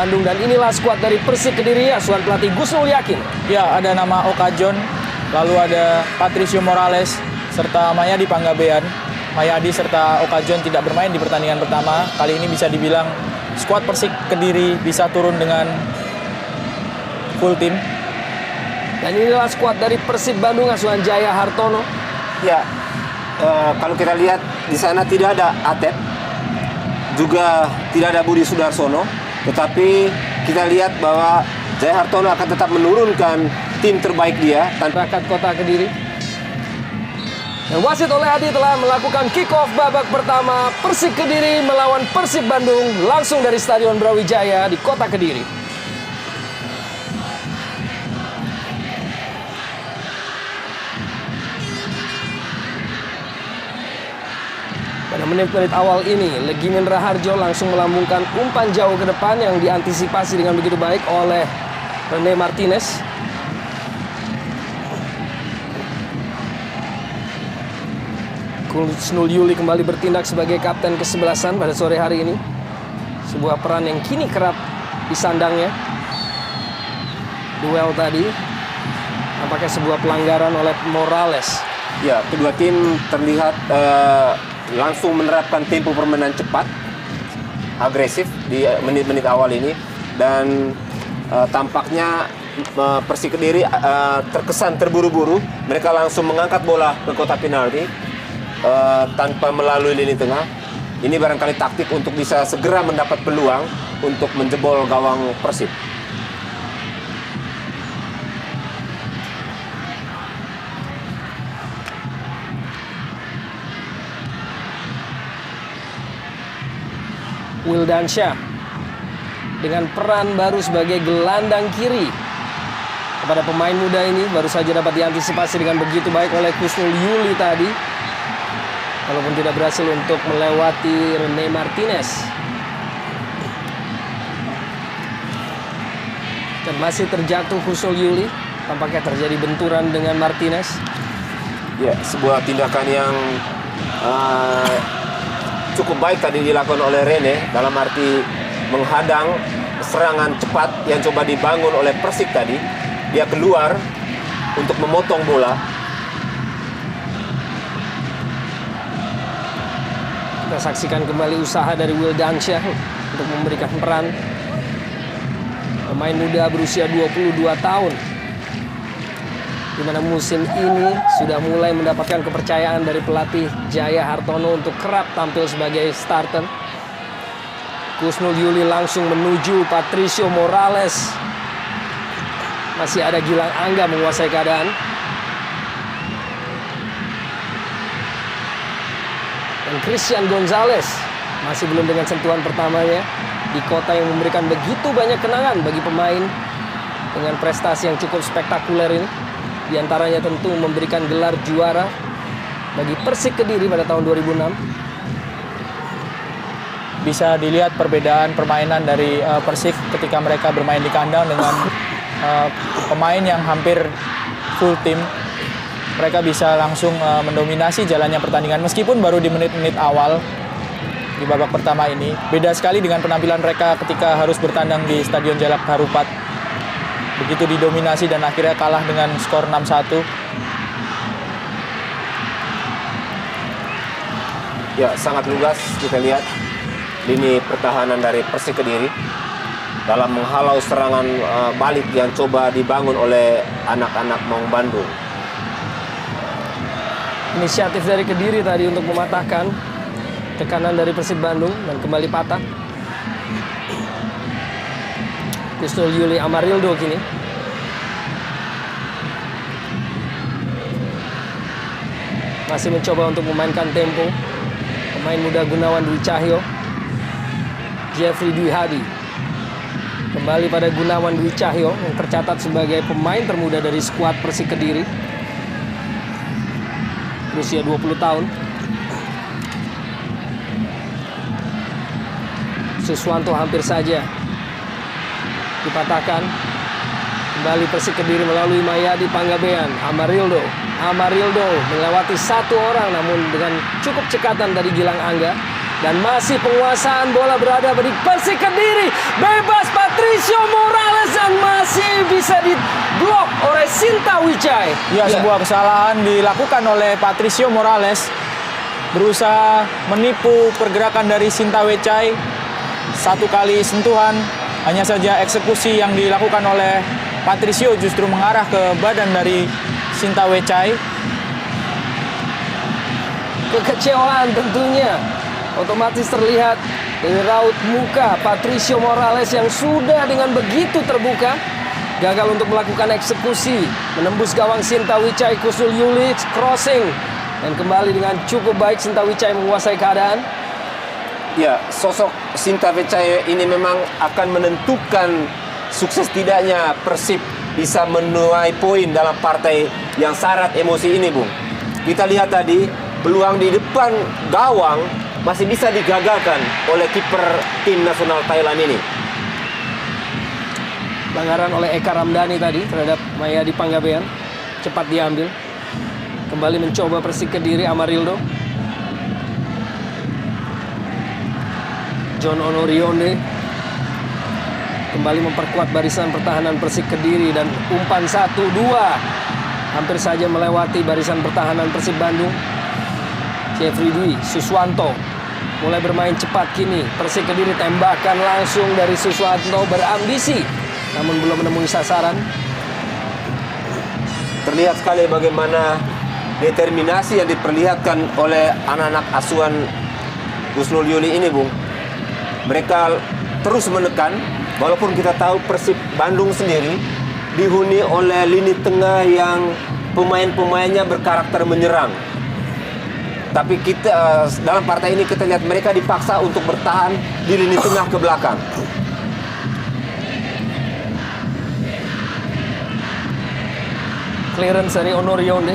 Bandung. Dan inilah skuad dari Persik Kediri, asuhan pelatih Gusnul Yakin. Ya, ada nama Okajon, lalu ada Patricio Morales, serta Mayadi Panggabean. Mayadi serta Okajon tidak bermain di pertandingan pertama. Kali ini bisa dibilang skuad Persik Kediri bisa turun dengan full tim. Dan inilah skuad dari Persib Bandung, asuhan Jaya Hartono. Ya, kalau kita lihat di sana tidak ada Atep, juga tidak ada Budi Sudarsono, tetapi kita lihat bahwa Jaya Hartono akan tetap menurunkan tim terbaik dia. Masyarakat Kota Kediri. Dan wasit oleh Adi telah melakukan kick off babak pertama Persik Kediri melawan Persib Bandung langsung dari Stadion Brawijaya di Kota Kediri. Pada menit-menit awal ini, Legimen Raharjo langsung melambungkan umpan jauh ke depan yang diantisipasi dengan begitu baik oleh Rene Martinez. Gusnul Yuli kembali bertindak sebagai kapten kesebelasan pada sore hari ini. Sebuah peran yang kini kerap disandangnya. Duel tadi nampaknya sebuah pelanggaran oleh Morales. Ya, kedua tim terlihat langsung menerapkan tempo permainan cepat, agresif di menit-menit awal ini, dan tampaknya Persik Kediri terkesan terburu-buru. Mereka langsung mengangkat bola ke kotak penalti tanpa melalui lini tengah. Ini barangkali taktik untuk bisa segera mendapat peluang untuk menjebol gawang Persib. Wildansyah dengan peran baru sebagai gelandang kiri. Kepada pemain muda ini baru saja dapat diantisipasi dengan begitu baik oleh Gusnul Yuli tadi, walaupun tidak berhasil untuk melewati Rene Martinez. Dan masih terjatuh Gusnul Yuli, tampaknya terjadi benturan dengan Martinez. Ya, sebuah tindakan yang cukup baik tadi dilakukan oleh Rene, dalam arti menghadang serangan cepat yang coba dibangun oleh Persik tadi. Dia keluar untuk memotong bola. Kita saksikan kembali usaha dari Wildansyah untuk memberikan peran. Pemain muda berusia 22 tahun, di mana musim ini sudah mulai mendapatkan kepercayaan dari pelatih Jaya Hartono untuk kerap tampil sebagai starter. Gusnul Yuli langsung menuju Patricio Morales. Masih ada Gilang Angga menguasai keadaan. Dan Christian Gonzalez masih belum dengan sentuhan pertamanya di kota yang memberikan begitu banyak kenangan bagi pemain dengan prestasi yang cukup spektakuler ini. Di antaranya tentu memberikan gelar juara bagi Persik Kediri pada tahun 2006. Bisa dilihat perbedaan permainan dari Persik ketika mereka bermain di kandang dengan pemain yang hampir full tim. Mereka bisa langsung mendominasi jalannya pertandingan meskipun baru di menit-menit awal di babak pertama ini. Beda sekali dengan penampilan mereka ketika harus bertandang di Stadion Jalak Harupat. Begitu didominasi dan akhirnya kalah dengan skor 6-1. Ya, sangat lugas kita lihat lini pertahanan dari Persik Kediri dalam menghalau serangan balik yang coba dibangun oleh anak-anak Maung Bandung. Inisiatif dari Kediri tadi untuk mematahkan tekanan dari Persib Bandung dan kembali patah. Gusnul Yuli Amarildo kini. Masih mencoba untuk memainkan tempo. Pemain muda Gunawan Dwi Cahyo. Jeffrey Dwi Hadi. Kembali pada Gunawan Dwi Cahyo yang tercatat sebagai pemain termuda dari skuad Persik Kediri. Berusia 20 tahun. Suswanto hampir saja dipatahkan. Kembali Persik Kediri melalui Mayadi Panggabean. Amarildo melewati satu orang namun dengan cukup cekatan dari Gilang Angga Dan masih penguasaan bola berada di Persik Kediri. Bebas Patricio Morales dan masih bisa diblok oleh Sinta Wijay. Ya, sebuah kesalahan dilakukan oleh Patricio Morales. Berusaha menipu pergerakan dari Sinta Wijay. Satu kali sentuhan, hanya saja eksekusi yang dilakukan oleh Patricio justru mengarah ke badan dari Sinta Wijay. Kekecewaan tentunya otomatis terlihat dari raut muka Patricio Morales yang sudah dengan begitu terbuka gagal untuk melakukan eksekusi, menembus gawang Sinta Wijay. Kusnul Yulic crossing dan kembali dengan cukup baik Sinta Wijay menguasai keadaan. Ya, sosok Sinta Wijay ini memang akan menentukan sukses tidaknya Persib bisa menuai poin dalam partai yang syarat emosi ini, Bung. Kita lihat tadi peluang di depan gawang masih bisa digagalkan oleh kiper tim nasional Thailand ini. Pelanggaran oleh Eka Ramdhani tadi terhadap Mayadi Panggabean cepat diambil. Kembali mencoba Persik Kediri, Amarildo. John Onorionde kembali memperkuat barisan pertahanan Persik Kediri dan umpan 1-2 hampir saja melewati barisan pertahanan Persib Bandung. Jeffrey Dwi Suswanto mulai bermain cepat kini. Persik Kediri tembakan langsung dari Suswanto berambisi namun belum menemui sasaran. Terlihat sekali bagaimana determinasi yang diperlihatkan oleh anak-anak asuhan Kusnul Yuli ini, Bung. Mereka terus menekan walaupun kita tahu Persib Bandung sendiri dihuni oleh lini tengah yang pemain-pemainnya berkarakter menyerang. Tapi kita dalam partai ini kita lihat mereka dipaksa untuk bertahan di lini tengah ke belakang. Clearance dari Onorionde.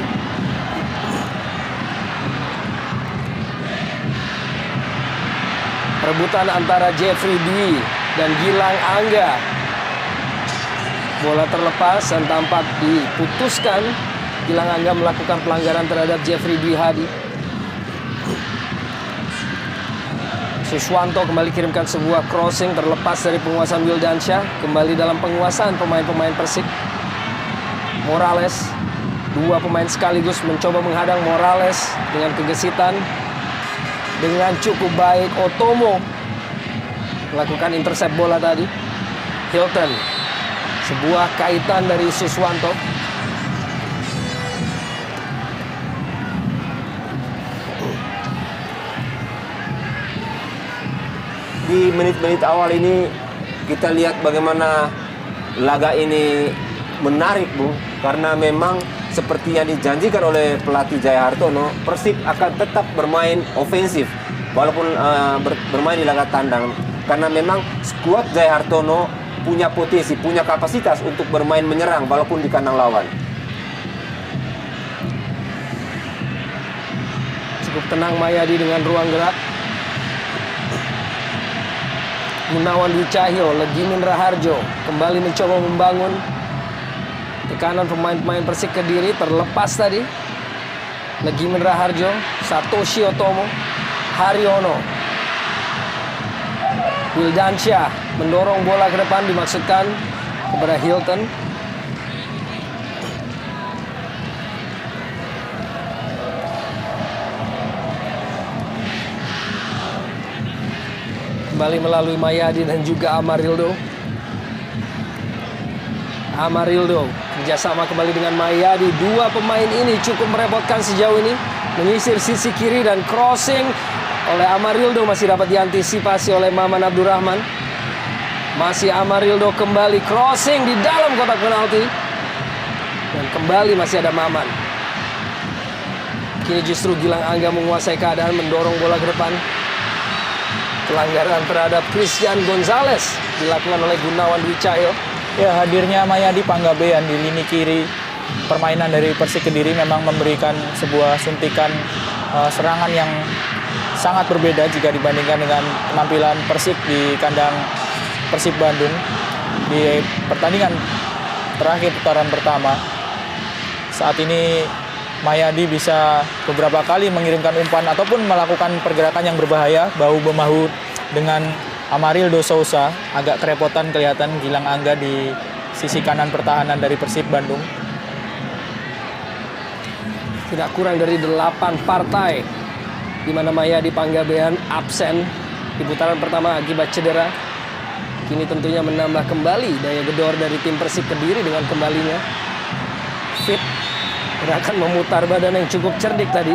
Rebutan antara Jeffrey Dwi dan Gilang Angga. Bola terlepas dan tampak diputuskan. Gilang Angga melakukan pelanggaran terhadap Jeffrey Dwi Hadi. Suswanto kembali kirimkan sebuah crossing terlepas dari penguasaan Wildansyah. Kembali dalam penguasaan pemain-pemain Persik. Morales, dua pemain sekaligus mencoba menghadang Morales dengan kegesitan. Dengan cukup baik Otomo melakukan intercept bola tadi. Hilton, sebuah kaitan dari Suswanto. Di menit-menit awal ini kita lihat bagaimana laga ini menarik, Bung, karena memang seperti yang dijanjikan oleh pelatih Jaya Hartono, Persib akan tetap bermain ofensif walaupun bermain di laga tandang, karena memang skuad Jaya Hartono punya potensi, punya kapasitas untuk bermain menyerang walaupun di kandang lawan. Cukup tenang Mayadi dengan ruang gerak. Gunawan Dwi Cahyo, Legimin Raharjo kembali mencoba membangun tekanan pemain-pemain Persik Kediri. Terlepas tadi Legimin Raharjo, Satoshi Otomo, Haryono, Wildansyah mendorong bola ke depan, dimaksudkan kepada Hilton. Kembali melalui Mayadi dan juga Amarildo. Amarildo kerjasama kembali dengan Mayadi. Dua pemain ini cukup merepotkan sejauh ini. Menyisir sisi kiri dan crossing oleh Amarildo masih dapat diantisipasi oleh Maman Abdurrahman. Masih Amarildo kembali crossing di dalam kotak penalti. Dan kembali masih ada Maman. Kini justru Gilang Angga menguasai keadaan, mendorong bola ke depan. Pelanggaran terhadap Christian Gonzalez dilakukan oleh Gunawan Dwi Cahyo. Ya, hadirnya Mayadi Panggabean di lini kiri permainan dari Persik Kediri memang memberikan sebuah suntikan serangan yang sangat berbeda jika dibandingkan dengan penampilan Persik di kandang Persib Bandung di pertandingan terakhir putaran pertama. Saat ini Mayadi bisa beberapa kali mengirimkan umpan ataupun melakukan pergerakan yang berbahaya bahu-membahu dengan Amarildo Sousa. Agak kerepotan kelihatan Gilang Angga di sisi kanan pertahanan dari Persib Bandung. Tidak kurang dari 8 partai di mana Mayadi Panggabean absen di putaran pertama akibat cedera. Kini tentunya menambah kembali daya gedor dari tim Persik Kediri dengan kembalinya fit. Gerakan memutar badan yang cukup cerdik tadi.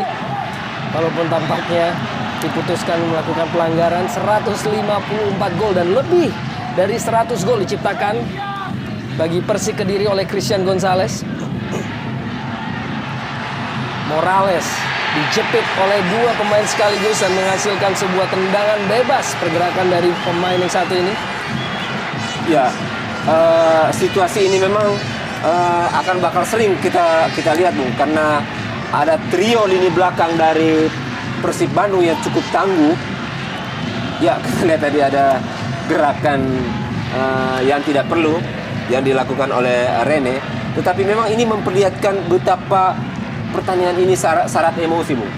Walaupun tampaknya diputuskan melakukan pelanggaran, 154 gol dan lebih dari 100 gol diciptakan bagi Persik Kediri oleh Christian Gonzalez. Morales dijepit oleh 2 pemain sekaligus dan menghasilkan sebuah tendangan bebas pergerakan dari pemain yang satu ini. Ya, situasi ini memang akan bakal sering kita lihat, Bung, karena ada trio lini belakang dari Persib Bandung yang cukup tangguh. Ya, kita lihat tadi ada gerakan yang tidak perlu yang dilakukan oleh Rene, tetapi memang ini memperlihatkan betapa pertandingan ini syarat emosi, Bung.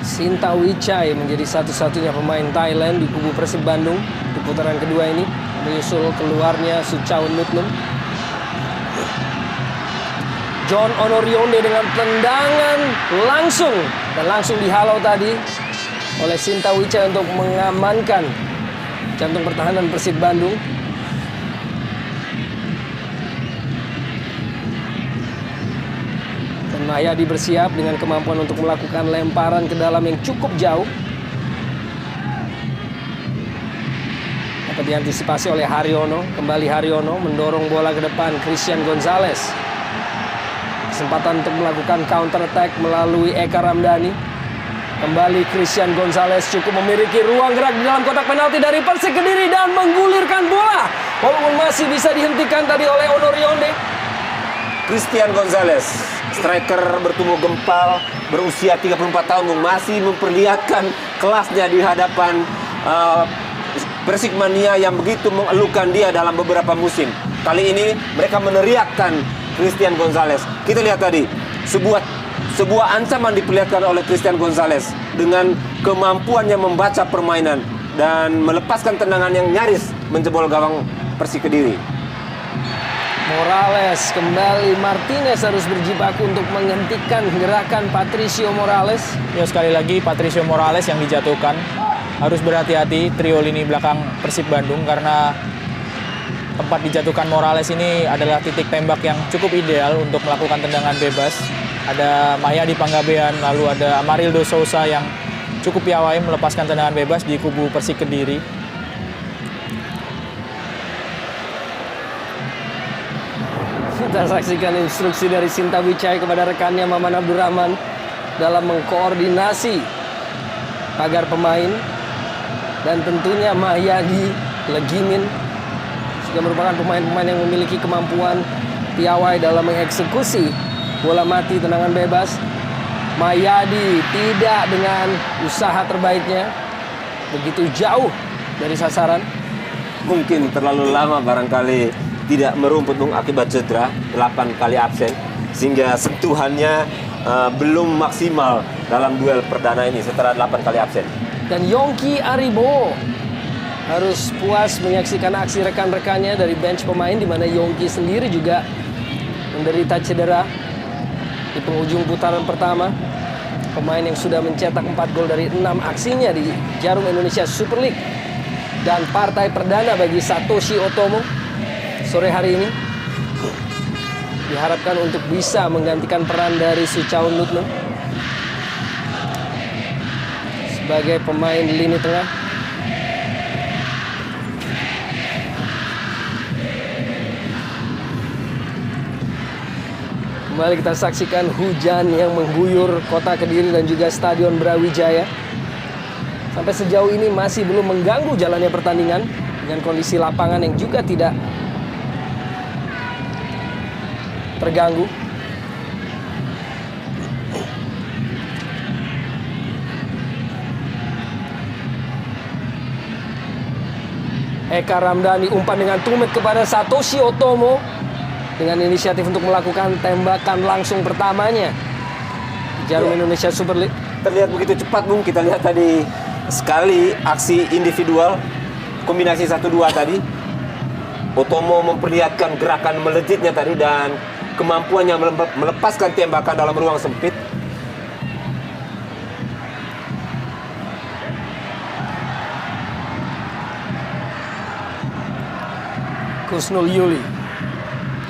Sinta Wichai menjadi satu-satunya pemain Thailand di kubu Persib Bandung di putaran kedua ini, menyusul keluarnya Suchaun Nutnum. John Onorionde dengan tendangan langsung dihalau tadi oleh Sinta Wichai untuk mengamankan jantung pertahanan Persib Bandung. Dan Mayadi bersiap dengan kemampuan untuk melakukan lemparan ke dalam yang cukup jauh. Dapat diantisipasi oleh Haryono. Kembali Haryono mendorong bola ke depan Christian Gonzalez. Kesempatan untuk melakukan counter attack melalui Eka Ramdhani. Kembali Christian Gonzalez cukup memiliki ruang gerak di dalam kotak penalti dari Persik Kediri dan menggulirkan bola. Walaupun masih bisa dihentikan tadi oleh Onorionde. Christian Gonzalez, striker bertumbuh gempal, berusia 34 tahun, masih memperlihatkan kelasnya di hadapan Persikmania yang begitu mengeluhkan dia dalam beberapa musim. Kali ini mereka meneriakkan Christian Gonzalez. Kita lihat tadi sebuah ancaman diperlihatkan oleh Christian Gonzalez dengan kemampuannya membaca permainan dan melepaskan tendangan yang nyaris menjebol gawang Persik Kediri. Morales kembali, Martinez harus berjibaku untuk menghentikan gerakan Patricio Morales. Ya, sekali lagi Patricio Morales yang dijatuhkan. Harus berhati-hati trio lini belakang Persib Bandung karena tempat dijatuhkan Morales ini adalah titik tembak yang cukup ideal untuk melakukan tendangan bebas. Ada Mayadi Panggabean, lalu ada Amarildo Sousa yang cukup piawai melepaskan tendangan bebas di kubu Persik Kediri. Kita saksikan instruksi dari Sinta Wichai kepada rekannya Maman Abdurrahman dalam mengkoordinasi agar pemain dan tentunya Mayadi, Legimin juga merupakan pemain-pemain yang memiliki kemampuan piawai dalam mengeksekusi bola mati tendangan bebas. Mayadi tidak dengan usaha terbaiknya, begitu jauh dari sasaran. Mungkin terlalu lama barangkali tidak merumput, Bung, akibat cedera, 8 kali absen, sehingga sentuhannya belum maksimal dalam duel perdana ini setelah 8 kali absen. Dan Yongki Aribo harus puas menyaksikan aksi rekan-rekannya dari bench pemain, di mana Yongki sendiri juga menderita cedera di penghujung putaran pertama. Pemain yang sudah mencetak 4 gol dari 6 aksinya di Jarum Indonesia Super League dan partai perdana bagi Satoshi Otomo sore hari ini diharapkan untuk bisa menggantikan peran dari Suchaun Nutnum sebagai pemain lini tengah. Kembali kita saksikan hujan yang mengguyur kota Kediri dan juga Stadion Brawijaya. Sampai sejauh ini masih belum mengganggu jalannya pertandingan dengan kondisi lapangan yang juga tidak terganggu. Eka Ramdhani umpan dengan tumit kepada Satoshi Otomo. dengan inisiatif untuk melakukan tembakan langsung pertamanya. Jarum Indonesia Super League. Terlihat begitu cepat, Bung. Kita lihat tadi sekali aksi individual kombinasi 1-2 tadi. Otomo memperlihatkan gerakan melejitnya tadi dan kemampuannya melepaskan tembakan dalam ruang sempit. Kusnul Yuli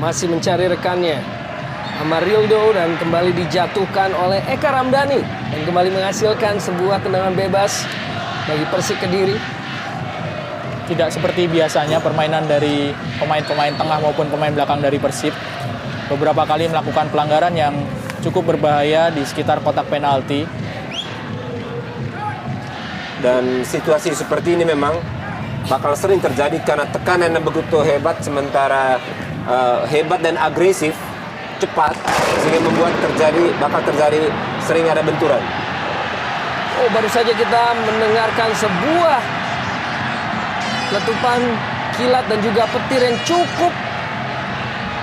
masih mencari rekannya Amarildo dan kembali dijatuhkan oleh Eka Ramdhani dan kembali menghasilkan sebuah tendangan bebas bagi Persik Kediri. Tidak seperti biasanya permainan dari pemain-pemain tengah maupun pemain belakang dari Persib. Beberapa kali melakukan pelanggaran yang cukup berbahaya di sekitar kotak penalti. Dan situasi seperti ini memang bakal sering terjadi karena tekanan yang begitu hebat, sementara hebat dan agresif, cepat, sehingga membuat bakal terjadi sering ada benturan. Oh, baru saja kita mendengarkan sebuah letupan kilat dan juga petir yang cukup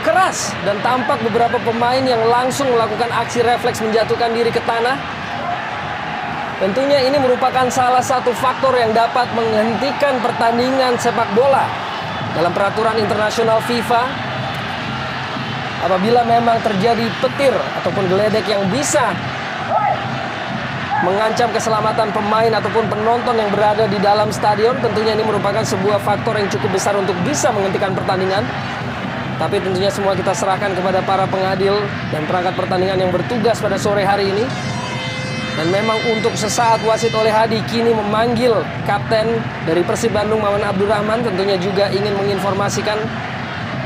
keras, dan tampak beberapa pemain yang langsung melakukan aksi refleks menjatuhkan diri ke tanah. Tentunya ini merupakan salah satu faktor yang dapat menghentikan pertandingan sepak bola dalam peraturan internasional FIFA. Apabila memang terjadi petir ataupun geledek yang bisa mengancam keselamatan pemain ataupun penonton yang berada di dalam stadion, tentunya ini merupakan sebuah faktor yang cukup besar untuk bisa menghentikan pertandingan. Tapi tentunya semua kita serahkan kepada para pengadil dan perangkat pertandingan yang bertugas pada sore hari ini. Dan memang untuk sesaat wasit Oleh Hadi kini memanggil kapten dari Persib Bandung Maman Abdurrahman, tentunya juga ingin menginformasikan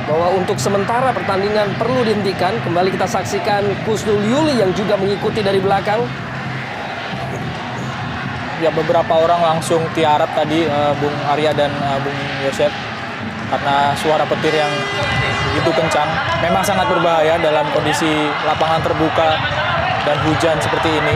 bahwa untuk sementara pertandingan perlu dihentikan. Kembali kita saksikan Kusnul Yuli yang juga mengikuti dari belakang. Ya, beberapa orang langsung tiarap tadi, Bung Arya dan Bung Yosef, karena suara petir yang begitu kencang. Memang sangat berbahaya dalam kondisi lapangan terbuka dan hujan seperti ini.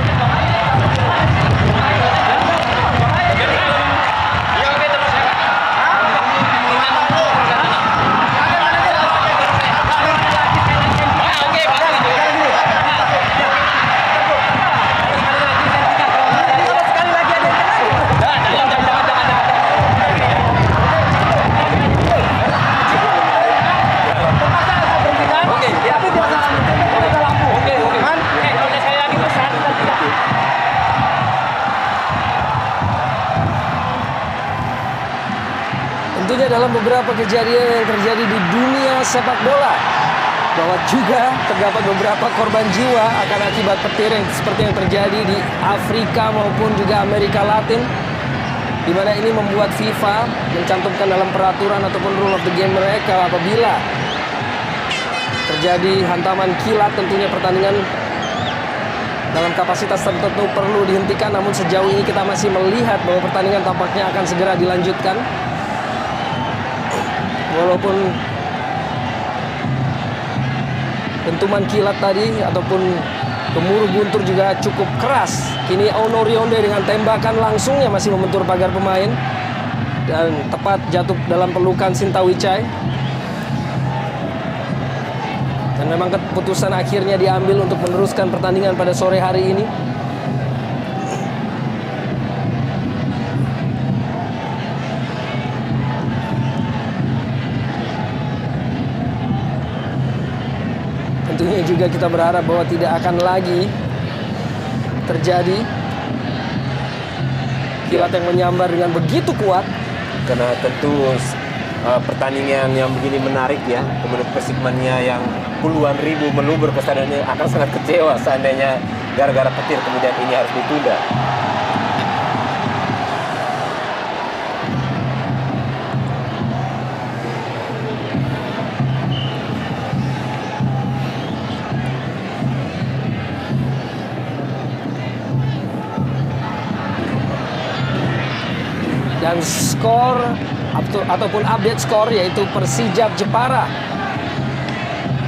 Tentunya dalam beberapa kejadian yang terjadi di dunia sepak bola, bahwa juga terdapat beberapa korban jiwa akan akibat petir yang seperti yang terjadi di Afrika maupun juga Amerika Latin, di mana ini membuat FIFA mencantumkan dalam peraturan ataupun rule of the game mereka, apabila terjadi hantaman kilat, tentunya pertandingan dalam kapasitas tertentu perlu dihentikan. Namun sejauh ini kita masih melihat bahwa pertandingan tampaknya akan segera dilanjutkan. Walaupun dentuman kilat tadi ataupun gemuruh guntur juga cukup keras, kini Ono Rionde dengan tembakan langsungnya masih membentur pagar pemain dan tepat jatuh dalam pelukan Sinta Wicai. Dan memang keputusan akhirnya diambil untuk meneruskan pertandingan pada sore hari ini. Tentunya juga kita berharap bahwa tidak akan lagi terjadi kilat yang menyambar dengan begitu kuat. Karena tentu pertandingan yang begini menarik ya, kemudian Persikmania yang puluhan ribu meluber ke stadion ini akan sangat kecewa seandainya gara-gara petir kemudian ini harus ditunda. Dan skor ataupun update skor yaitu Persijap Jepara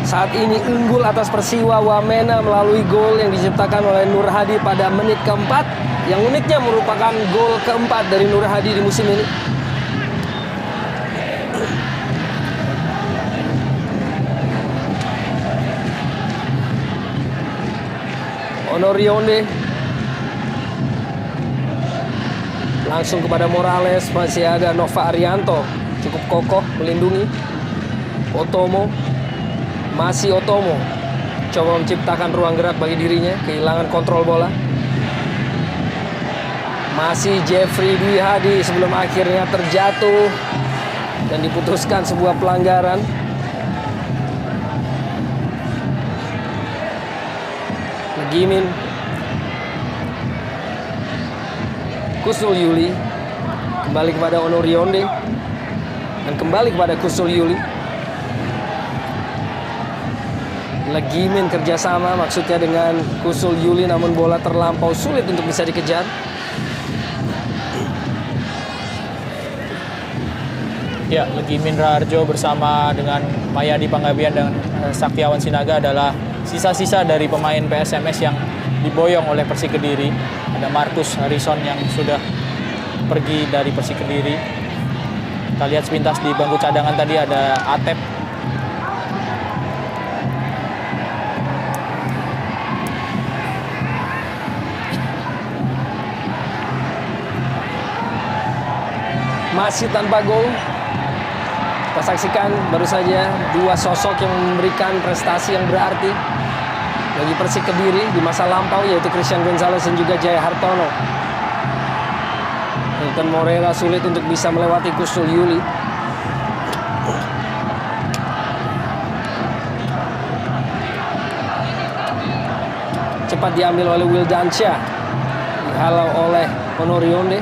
saat ini unggul atas Persiwa Wamena melalui gol yang diciptakan oleh Nur Hadi pada menit keempat, yang uniknya merupakan gol keempat dari Nur Hadi di musim ini. Onorionde langsung kepada Morales, masih ada Nova Arianto, cukup kokoh melindungi. Otomo, masih Otomo, coba menciptakan ruang gerak bagi dirinya, kehilangan kontrol bola. Masih Jeffrey Dwi Hadi sebelum akhirnya terjatuh dan diputuskan sebuah pelanggaran. Legimin, Kusnul Yuli, kembali kepada Onorionde, dan kembali kepada Kusnul Yuli. Legimin kerjasama maksudnya dengan Kusnul Yuli, namun bola terlampau sulit untuk bisa dikejar. Ya, Legimin Raharjo bersama dengan Mayadi Panggabean dan Saktiawan Sinaga adalah sisa-sisa dari pemain PSMS yang diboyong oleh Persik Kediri. Ada Marcus Harrison yang sudah pergi dari Persik Kediri. Kita lihat sepintas di bangku cadangan tadi ada Atep. Masih tanpa gol. Kita saksikan baru saja dua sosok yang memberikan prestasi yang berarti bagi Persik Kediri di masa lampau, yaitu Christian Gonzalez dan juga Jaya Hartono. Hilton Moreira sulit untuk bisa melewati Kusnul Yuli. Cepat diambil oleh Wildansyah, dihalau oleh Onorionde.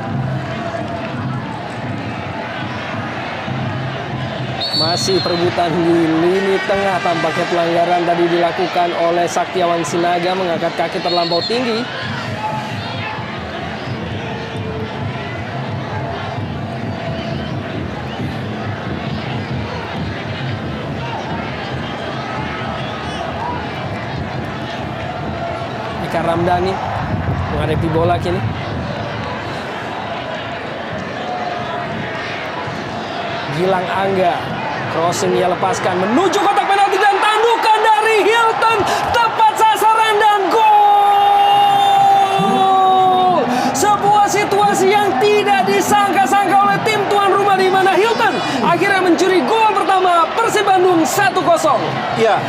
Masih perebutan di lini tengah, tampaknya pelanggaran tadi dilakukan oleh Saktiawan Sinaga, mengangkat kaki terlampau tinggi. Eka Ramdhani menghadapi bola kini. Gilang Angga, crossing ia lepaskan menuju kotak penalti dan tandukan dari Hilton, tepat sasaran dan gol. Sebuah situasi yang tidak disangka-sangka oleh tim tuan rumah, di mana Hilton akhirnya mencuri gol pertama Persib Bandung 1-0. Ya,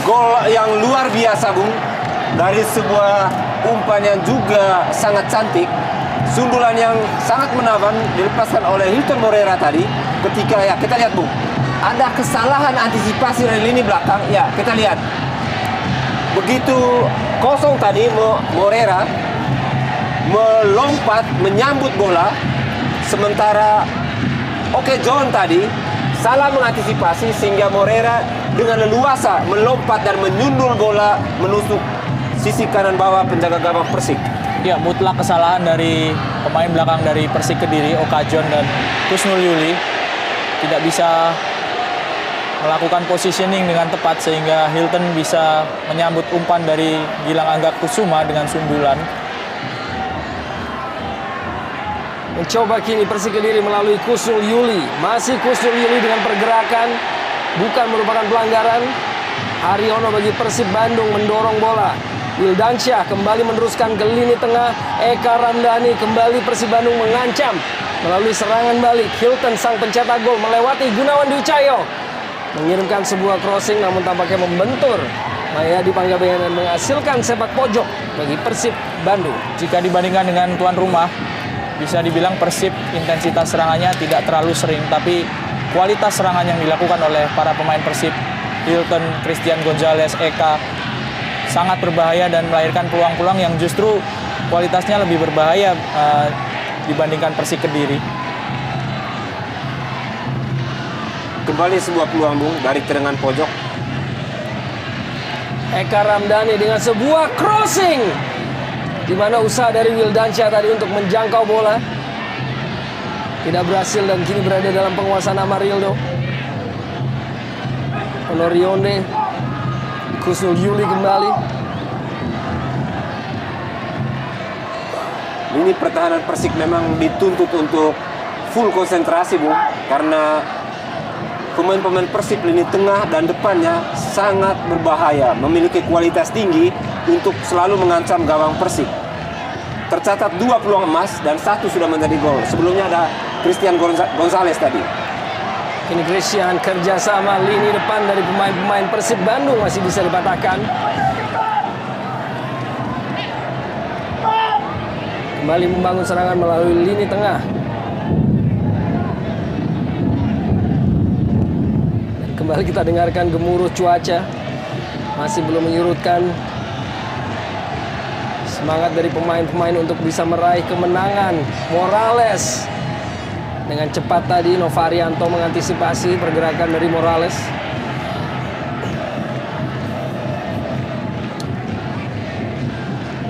gol yang luar biasa, Bung. Dari sebuah umpan yang juga sangat cantik, sundulan yang sangat menawan dilepaskan oleh Hilton Moreira tadi. Ketika ya kita lihat, Bung, ada kesalahan antisipasi dari lini belakang. Ya, kita lihat. Begitu kosong tadi, Moreira melompat menyambut bola, sementara John tadi salah mengantisipasi sehingga Moreira dengan leluasa melompat dan menyundul bola menusuk sisi kanan bawah penjaga gawang Persik. Ya, mutlak kesalahan dari pemain belakang dari Persik Kediri, John dan Kusnul Yuli. Tidak bisa melakukan positioning dengan tepat sehingga Hilton bisa menyambut umpan dari Gilang Angga Kusuma dengan sundulan. Mencoba kini Persik Kediri melalui Kusnul Yuli. Masih Kusnul Yuli dengan pergerakan, bukan merupakan pelanggaran. Haryono bagi Persib Bandung mendorong bola. Wildansyah kembali meneruskan ke lini tengah. Eka Ramdhani, kembali Persib Bandung mengancam melalui serangan balik. Hilton sang pencetak gol melewati Gunawan Dwi Cahyo, mengirimkan sebuah crossing namun tampaknya membentur Mayadi Panggabean dan menghasilkan sepak pojok bagi Persib Bandung. Jika dibandingkan dengan tuan rumah, bisa dibilang Persib intensitas serangannya tidak terlalu sering, tapi kualitas serangan yang dilakukan oleh para pemain Persib, Hilton, Christian Gonzalez, Eka, sangat berbahaya dan melahirkan peluang-peluang yang justru kualitasnya lebih berbahaya dibandingkan Persik Kediri. Kembali sebuah peluang, Bung, dari tendangan pojok. Eka Ramdhani dengan sebuah crossing, di mana usaha dari Wildansyah tadi untuk menjangkau bola tidak berhasil dan kini berada dalam penguasaan Amarildo. Onorionde, Kusnul Yuli kembali. Ini pertahanan Persik memang dituntut untuk full konsentrasi, Bung, karena pemain-pemain Persib lini tengah dan depannya sangat berbahaya, memiliki kualitas tinggi untuk selalu mengancam gawang Persik. Tercatat 2 peluang emas dan 1 sudah menjadi gol. Sebelumnya ada Christian Gonzalez tadi. Kini Christian kerjasama lini depan dari pemain-pemain Persib Bandung masih bisa dipatahkan. Kembali membangun serangan melalui lini tengah. Dan kembali kita dengarkan gemuruh cuaca. Masih belum menyurutkan semangat dari pemain-pemain untuk bisa meraih kemenangan. Morales dengan cepat tadi Novarianto mengantisipasi pergerakan dari Morales.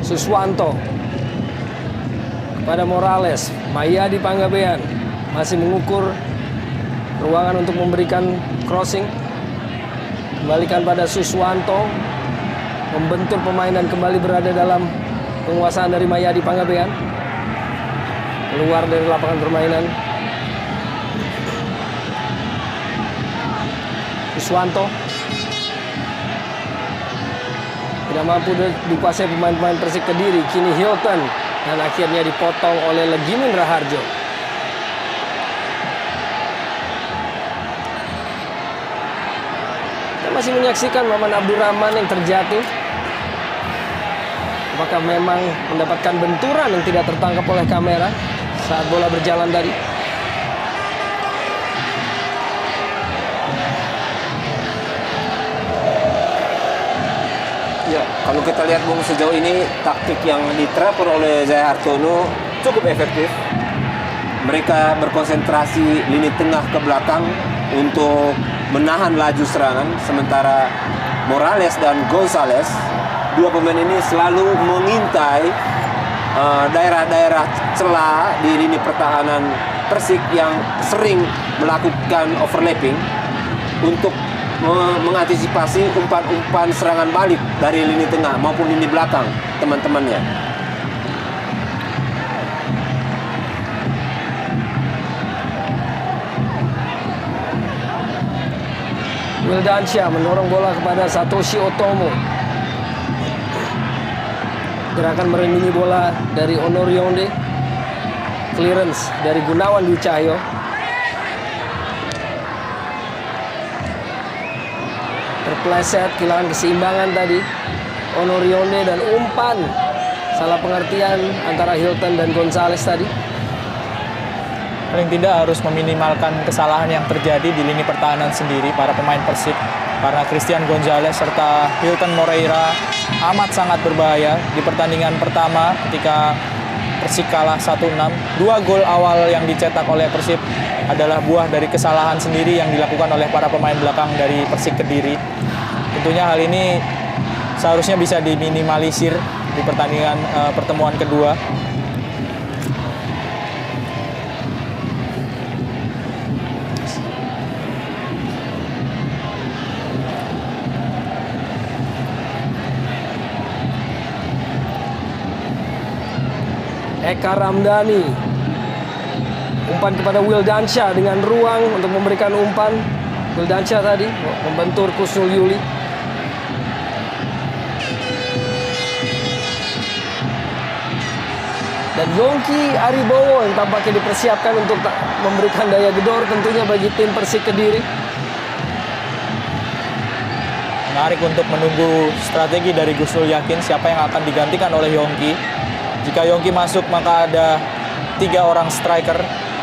Suswanto pada Morales. Mayadi Panggabean masih mengukur ruangan untuk memberikan crossing. Kembalikan pada Suswanto, membentur pemain dan kembali berada dalam penguasaan dari Mayadi Panggabean. Keluar dari lapangan permainan. Suswanto tidak mampu dikuasai pemain-pemain Persik Kediri. Kini Hilton dan akhirnya dipotong oleh Legimin Raharjo. Kita masih menyaksikan Maman Abdurrahman yang terjatuh. Apakah memang mendapatkan benturan yang tidak tertangkap oleh kamera saat bola berjalan tadi? Ya, kalau kita lihat Bung, sejauh ini taktik yang diterapkan oleh Jaya Hartono cukup efektif. Mereka berkonsentrasi lini tengah ke belakang untuk menahan laju serangan, sementara Morales dan Gonzalez, dua pemain ini selalu mengintai daerah-daerah celah di lini pertahanan Persik yang sering melakukan overlapping untuk mengantisipasi umpan-umpan serangan balik dari lini tengah maupun lini belakang teman-temannya. Wildansyah mendorong bola kepada Satoshi Otomo. Gerakan merindingi bola dari Onur Yonde. Clearance dari Gunawan Dwi Cahyo. Terpleset, kehilangan keseimbangan tadi Onur Yonde dan umpan. Salah pengertian antara Hilton dan Gonzalez tadi. Paling tidak harus meminimalkan kesalahan yang terjadi di lini pertahanan sendiri para pemain Persik, karena Christian Gonzalez serta Hilton Moreira amat sangat berbahaya di pertandingan pertama ketika Persik kalah 1-6. 2 gol awal yang dicetak oleh Persib adalah buah dari kesalahan sendiri yang dilakukan oleh para pemain belakang dari Persik Kediri. Tentunya hal ini seharusnya bisa diminimalisir di pertandingan pertemuan kedua. Eka Ramdhani, umpan kepada Wildansyah dengan ruang untuk memberikan umpan. Wildansyah tadi membentur Kusnul Yuli. Dan Yongki Aribowo yang tampaknya dipersiapkan untuk memberikan daya gedor tentunya bagi tim Persik Kediri. Menarik untuk menunggu strategi dari Gusnul Yakin siapa yang akan digantikan oleh Yongki. Jika Yongki masuk maka ada 3 orang striker,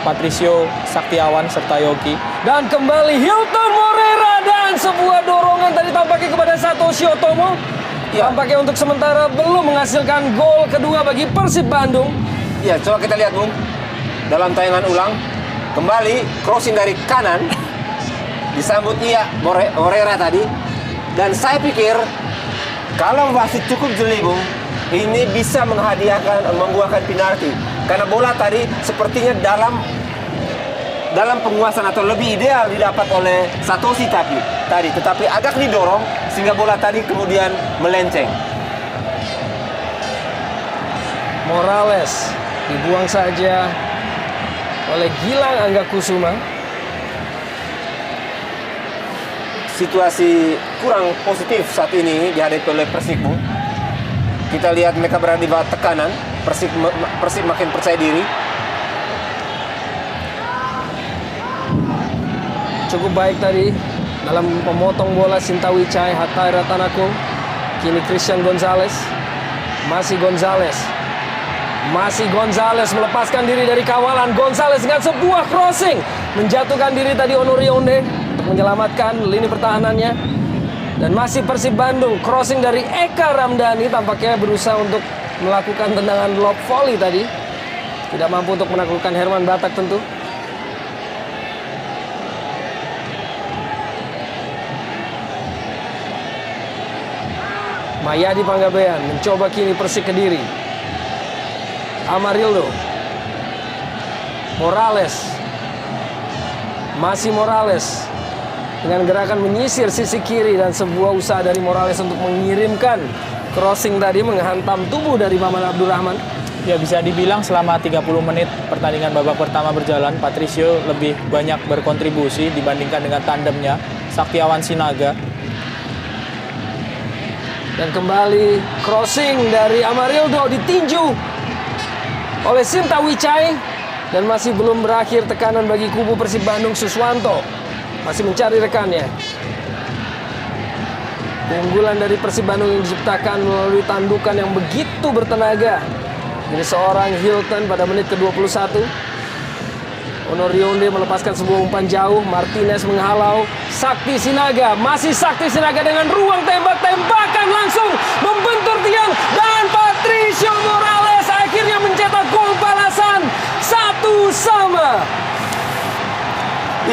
Patricio, Saktiawan, serta Yongki. Dan kembali Hilton Moreira dan sebuah dorongan tadi tampaknya kepada Satoshi Otomo. Ya. Tampaknya untuk sementara belum menghasilkan gol kedua bagi Persib Bandung. Ya, coba kita lihat Bung, dalam tayangan ulang. Kembali crossing dari kanan, disambut Moreira tadi. Dan saya pikir kalau masih cukup jeli Bung, ini bisa membuahkan penalti karena bola tadi sepertinya dalam penguasaan atau lebih ideal didapat oleh Satoshi tetapi agak didorong sehingga bola tadi kemudian melenceng. Morales dibuang saja oleh Gilang Angga Kusuma. Situasi kurang positif saat ini dihadapi oleh Persik, Bung. Kita lihat mereka berada di bawah tekanan. Persib makin percaya diri. Cukup baik tadi dalam memotong bola Sinta Wicai, Hatay Ratanako. Kini Christian Gonzalez. Masih Gonzalez melepaskan diri dari kawalan. Gonzalez dengan sebuah crossing menjatuhkan diri tadi Onorionde untuk menyelamatkan lini pertahanannya. Dan masih Persib Bandung, crossing dari Eka Ramdhani tampaknya berusaha untuk melakukan tendangan lob volley tadi. Tidak mampu untuk menaklukkan Herman Batak tentu. Mayadi Panggabean mencoba kini Persik Kediri. Amarildo. Morales. Masih Morales. Dengan gerakan menyisir sisi kiri dan sebuah usaha dari Morales untuk mengirimkan crossing tadi menghantam tubuh dari Maman Abdurrahman. Ya, bisa dibilang selama 30 menit pertandingan babak pertama berjalan, Patricio lebih banyak berkontribusi dibandingkan dengan tandemnya Saktiawan Sinaga. Dan kembali crossing dari Amarildo ditinju oleh Sinta Wicai. Dan masih belum berakhir tekanan bagi kubu Persib Bandung. Suswanto masih mencari rekannya. Keunggulan dari Persib Bandung yang diciptakan melalui tandukan yang begitu bertenaga dari seorang Hilton pada menit ke-21. Onorionde melepaskan sebuah umpan jauh. Martinez menghalau. Sakti Sinaga. Masih Sakti Sinaga dengan ruang tembak. Tembakan langsung membentur tiang. Dan Patricio Morales akhirnya mencetak gol balasan 1-1.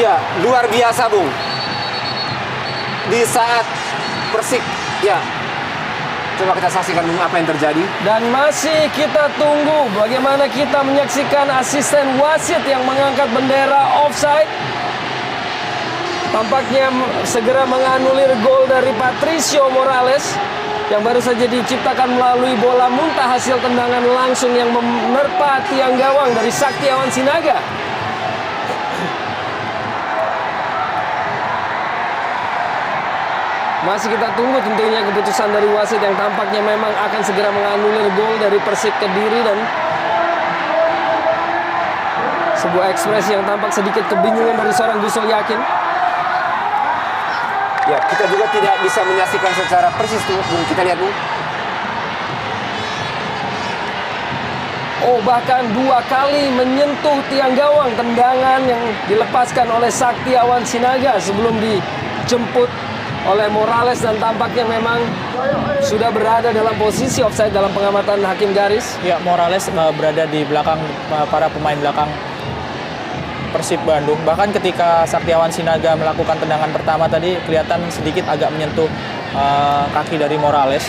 Iya, luar biasa, Bung. Di saat Persik, ya. Coba kita saksikan apa yang terjadi. Dan masih kita tunggu bagaimana kita menyaksikan asisten wasit yang mengangkat bendera offside. Tampaknya segera menganulir gol dari Patricio Morales yang baru saja diciptakan melalui bola muntah hasil tendangan langsung yang menerpa tiang gawang dari Saktiawan Sinaga. Masih kita tunggu tentunya keputusan dari wasit yang tampaknya memang akan segera menganulir gol dari Persik Kediri. Dan sebuah ekspresi yang tampak sedikit kebingungan dari seorang Gusul Yakin. Ya, kita juga tidak bisa menyaksikan secara persis tuh, Bung. Kita lihat, Bung. Oh, bahkan 2 kali menyentuh tiang gawang tendangan yang dilepaskan oleh Saktiawan Sinaga sebelum dijemput oleh Morales, dan tampaknya memang sudah berada dalam posisi offside dalam pengamatan hakim garis. Ya, Morales berada di belakang para pemain belakang Persib Bandung. Bahkan ketika Saktiawan Sinaga melakukan tendangan pertama tadi kelihatan sedikit agak menyentuh kaki dari Morales.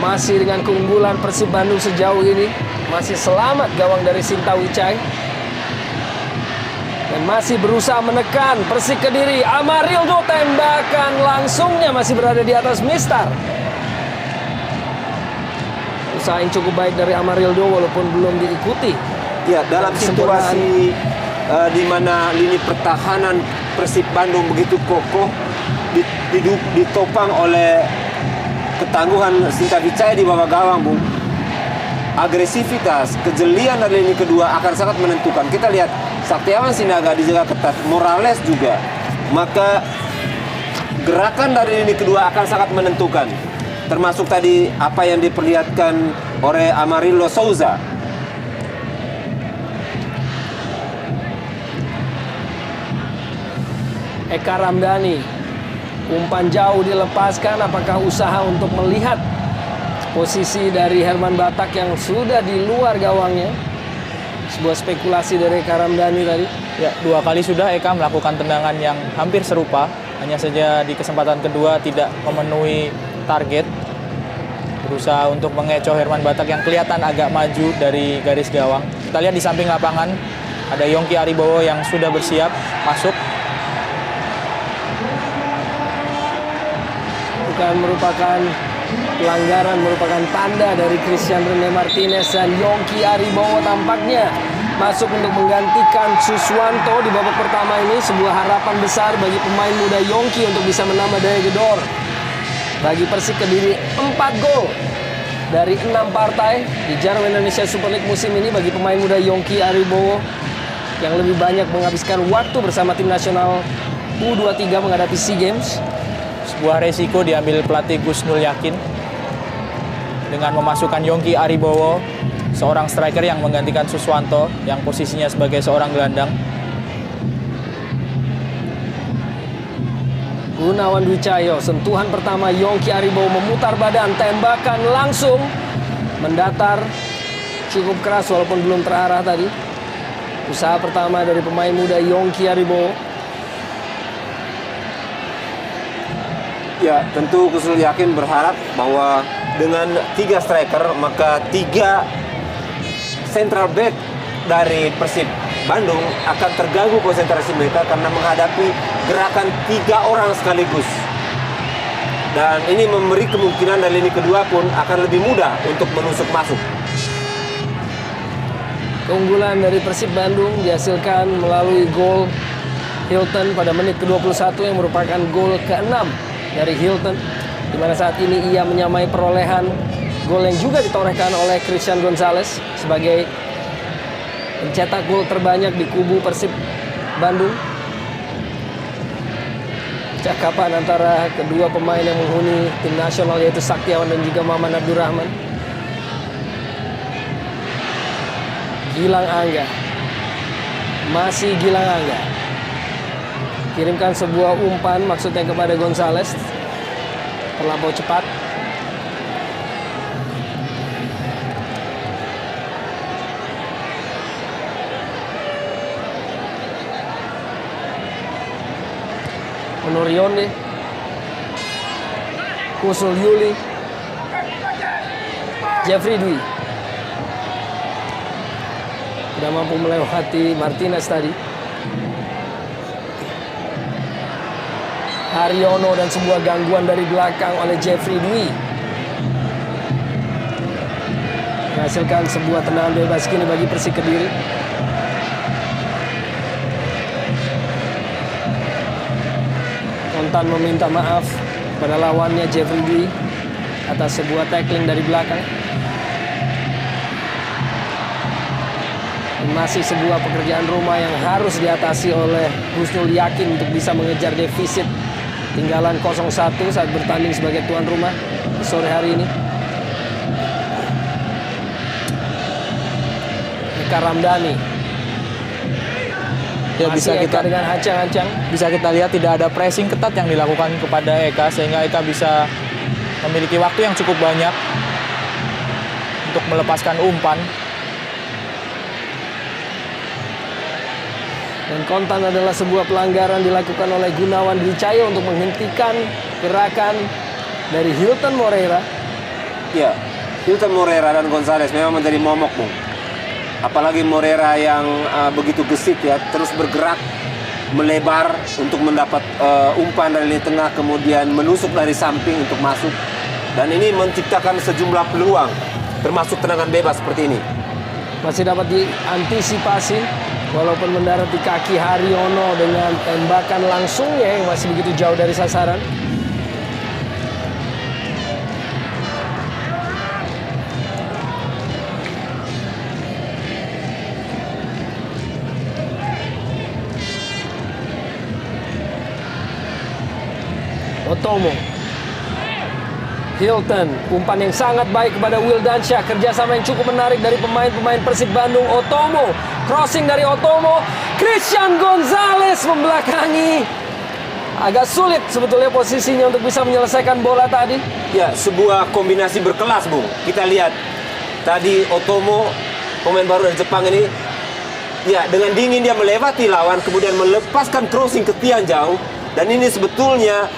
Masih dengan keunggulan Persib Bandung sejauh ini, masih selamat gawang dari Sinta Wicai. Dan masih berusaha menekan Persik Kediri. Amarildo, tembakan langsungnya masih berada di atas Mistar. Usaha yang cukup baik dari Amarildo walaupun belum diikuti. Ya, dalam situasi di mana lini pertahanan Persib Bandung begitu kokoh, ditopang oleh ketangguhan Sinta Wicai di bawah gawang, Bung. Agresivitas, kejelian dari lini kedua akan sangat menentukan. Kita lihat Saktiawan Sinaga dijaga ketat, Morales juga. Maka gerakan dari lini kedua akan sangat menentukan. Termasuk tadi apa yang diperlihatkan oleh Amarildo Souza. Eka Ramdhani, umpan jauh dilepaskan. Apakah usaha untuk melihat posisi dari Herman Batak yang sudah di luar gawangnya? Sebuah spekulasi dari Eka Ramdhani tadi. Ya, 2 kali sudah Eka melakukan tendangan yang hampir serupa. Hanya saja di kesempatan kedua tidak memenuhi target. Berusaha untuk mengecoh Herman Batak yang kelihatan agak maju dari garis gawang. Kita lihat di samping lapangan ada Yongki Aribowo yang sudah bersiap masuk. Bukan merupakan pelanggaran, merupakan tanda dari Christian Rene Martinez dan Yongki Aribowo tampaknya masuk untuk menggantikan Suswanto di babak pertama ini. Sebuah harapan besar bagi pemain muda Yongki untuk bisa menambah daya gedor. Bagi Persik Kediri 4 gol dari 6 partai di Jarum Indonesia Super League musim ini bagi pemain muda Yongki Aribowo yang lebih banyak menghabiskan waktu bersama tim nasional U23 menghadapi SEA Games. Sebuah resiko diambil pelatih Gusnul Yakin dengan memasukkan Yongki Aribowo, seorang striker yang menggantikan Suswanto yang posisinya sebagai seorang gelandang. Gunawan Dwi Cahyo, sentuhan pertama Yongki Aribowo memutar badan, tembakan langsung mendatar cukup keras walaupun belum terarah tadi. Usaha pertama dari pemain muda Yongki Aribowo. Ya, tentu Gusnul Yakin berharap bahwa dengan 3 striker maka 3 central back dari Persib Bandung akan terganggu konsentrasi mereka karena menghadapi gerakan 3 orang sekaligus. Dan ini memberi kemungkinan dari lini kedua pun akan lebih mudah untuk menusuk masuk. Keunggulan dari Persib Bandung dihasilkan melalui gol Hilton pada menit ke-21 yang merupakan gol ke-6 dari Hilton, di mana saat ini ia menyamai perolehan gol yang juga ditorehkan oleh Christian Gonzalez sebagai pencetak gol terbanyak di kubu Persib Bandung. Cakapan antara kedua pemain yang menghuni tim nasional yaitu Saktiawan dan juga Maman Abdurrahman. Gilang Angga, masih Gilang Angga, kirimkan sebuah umpan maksudnya kepada Gonzalez, terlampau cepat. Onorione, Kusul Yuli, Jeffrey Dwi tidak mampu melewati Martinez tadi. Haryono dan sebuah gangguan dari belakang oleh Jeffrey Dwi menghasilkan sebuah tendangan bebas kini bagi Persik Kediri. Kontan meminta maaf pada lawannya Jeffrey Dwi atas sebuah tackling dari belakang. Masih sebuah pekerjaan rumah yang harus diatasi oleh Gusnul Yakin untuk bisa mengejar defisit tinggalan 0-1 saat bertanding sebagai tuan rumah di sore hari ini. Eka Ramdhani. Ya, Masih Eka dengan hancang-hancang. Bisa kita lihat tidak ada pressing ketat yang dilakukan kepada Eka sehingga Eka bisa memiliki waktu yang cukup banyak untuk melepaskan umpan. Dan kontan adalah sebuah pelanggaran dilakukan oleh Gunawan Dwi Cahyo untuk menghentikan gerakan dari Hilton Moreira. Ya, Hilton Moreira dan Gonzalez memang menjadi momok, Bung. Apalagi Moreira yang begitu gesit ya, terus bergerak melebar untuk mendapat umpan dari lini tengah, kemudian menusuk dari samping untuk masuk. Dan ini menciptakan sejumlah peluang, termasuk tendangan bebas seperti ini. Masih dapat diantisipasi walaupun mendarat di kaki Haryono dengan tembakan langsungnya yang masih begitu jauh dari sasaran. Otomo, Hilton, umpan yang sangat baik kepada Wildansyah, kerjasama yang cukup menarik dari pemain-pemain Persib Bandung. Otomo, crossing dari Otomo, Christian Gonzalez membelakangi. Agak sulit sebetulnya posisinya untuk bisa menyelesaikan bola tadi. Ya, sebuah kombinasi berkelas, Bung. Kita lihat tadi Otomo, pemain baru dari Jepang ini, ya dengan dingin dia melewati lawan, kemudian melepaskan crossing ke tiang jauh. Dan ini sebetulnya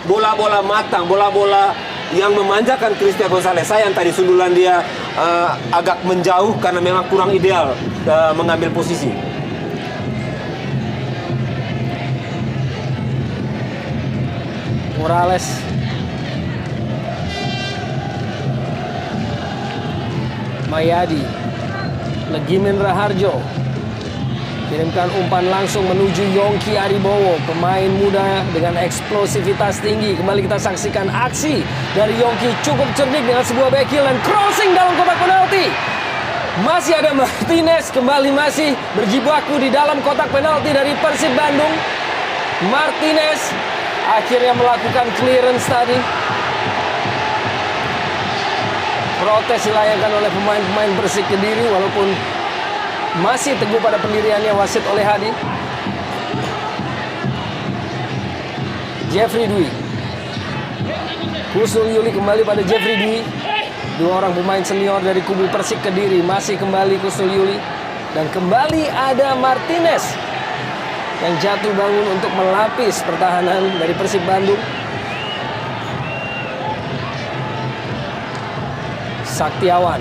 bola-bola matang, bola-bola yang memanjakan Christian Gonzalez. Sayang tadi sundulan dia agak menjauh karena memang kurang ideal mengambil posisi. Morales, Mayadi, Legimin Raharjo kirimkan umpan langsung menuju Yongki Aribowo, pemain muda dengan eksplosivitas tinggi. Kembali kita saksikan aksi dari Yongki, cukup cerdik dengan sebuah back heel dan crossing dalam kotak penalti. Masih ada Martinez, kembali masih berjibaku di dalam kotak penalti dari Persib Bandung. Martinez akhirnya melakukan clearance tadi. Protes dilayangkan oleh pemain-pemain Persik Kediri walaupun masih teguh pada pendiriannya wasit oleh Hadi. Jeffrey Dwi, Kusnul Yuli kembali pada Jeffrey Dwi. Dua orang pemain senior dari kubu Persik Kediri masih kembali Kusnul Yuli. Dan kembali ada Martinez yang jatuh bangun untuk melapis pertahanan dari Persib Bandung. Saktiawan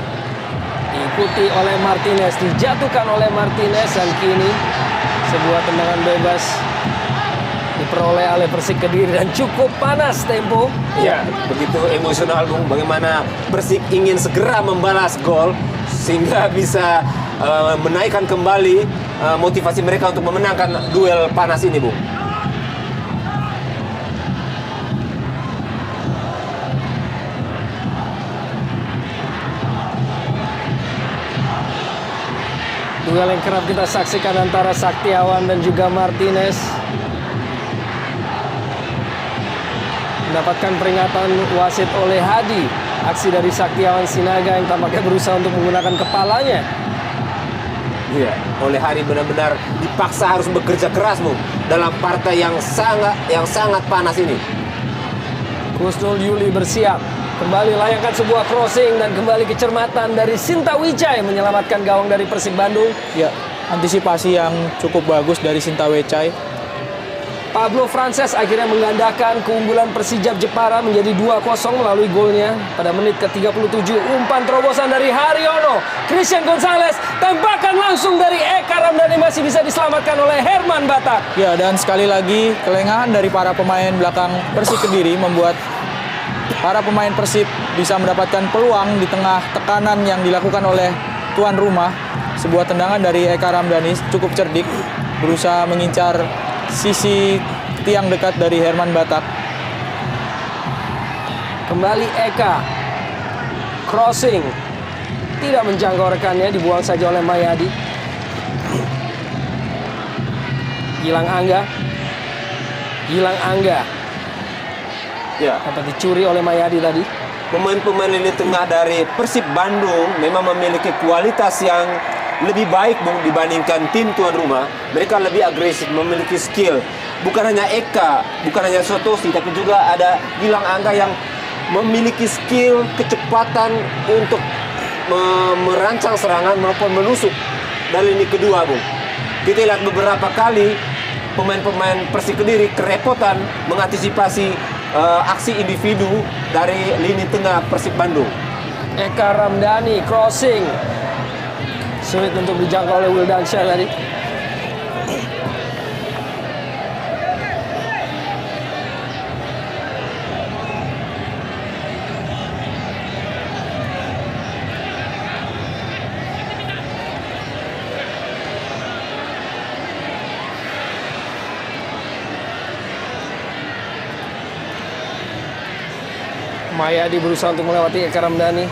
diikuti oleh Martinez, dijatuhkan oleh Martinez, dan kini sebuah tendangan bebas diperoleh oleh Persik Kediri dan cukup panas tempo. Ya, begitu emosional Bung. Bagaimana Persik ingin segera membalas gol sehingga bisa menaikkan kembali motivasi mereka untuk memenangkan duel panas ini, Bung. Duel yang kerap kita saksikan antara Saktiawan dan juga Martinez. Mendapatkan peringatan wasit oleh Hadi. Aksi dari Saktiawan Sinaga yang tampaknya berusaha untuk menggunakan kepalanya. Iya, oleh Hadi benar-benar dipaksa harus bekerja keras, Bung, dalam partai yang sangat panas ini. Kusnul Yuli bersiap. Kembali layangkan sebuah crossing dan kembali kecermatan dari Sinta Wijay menyelamatkan gawang dari Persib Bandung. Ya, antisipasi yang cukup bagus dari Sinta Wijay. Pablo Frances akhirnya menggandakan keunggulan Persijap Jepara menjadi 2-0 melalui golnya pada menit ke-37. Umpan terobosan dari Haryono, Christian Gonzalez, tembakan langsung dari Eka Ramdhani masih bisa diselamatkan oleh Herman Batak. Ya, dan sekali lagi kelengahan dari para pemain belakang Persik Kediri membuat para pemain Persib bisa mendapatkan peluang di tengah tekanan yang dilakukan oleh tuan rumah. Sebuah tendangan dari Eka Ramdhani cukup cerdik, berusaha mengincar sisi tiang dekat dari Herman Batak. Kembali Eka, crossing, tidak menjangkau rekannya, dibuang saja oleh Mayadi. Gilang Angga. Ya, Dapat dicuri oleh Mayadi tadi. pemain-pemain lini tengah dari Persib Bandung memang memiliki kualitas yang lebih baik, Bung, dibandingkan tim tuan rumah. Mereka lebih agresif, memiliki skill. Bukan hanya Eka, bukan hanya Sotosi, tapi juga ada Gilang Angga yang memiliki skill, kecepatan untuk merancang serangan maupun menusuk dari lini kedua, Bung. Kita lihat beberapa kali pemain-pemain Persik Kediri kerepotan mengantisipasi aksi individu dari lini tengah Persib Bandung. Eka Ramdhani crossing, sulit untuk dijangkau oleh Wildansyah tadi. Mayadi berusaha untuk melewati Eka Ramdhani.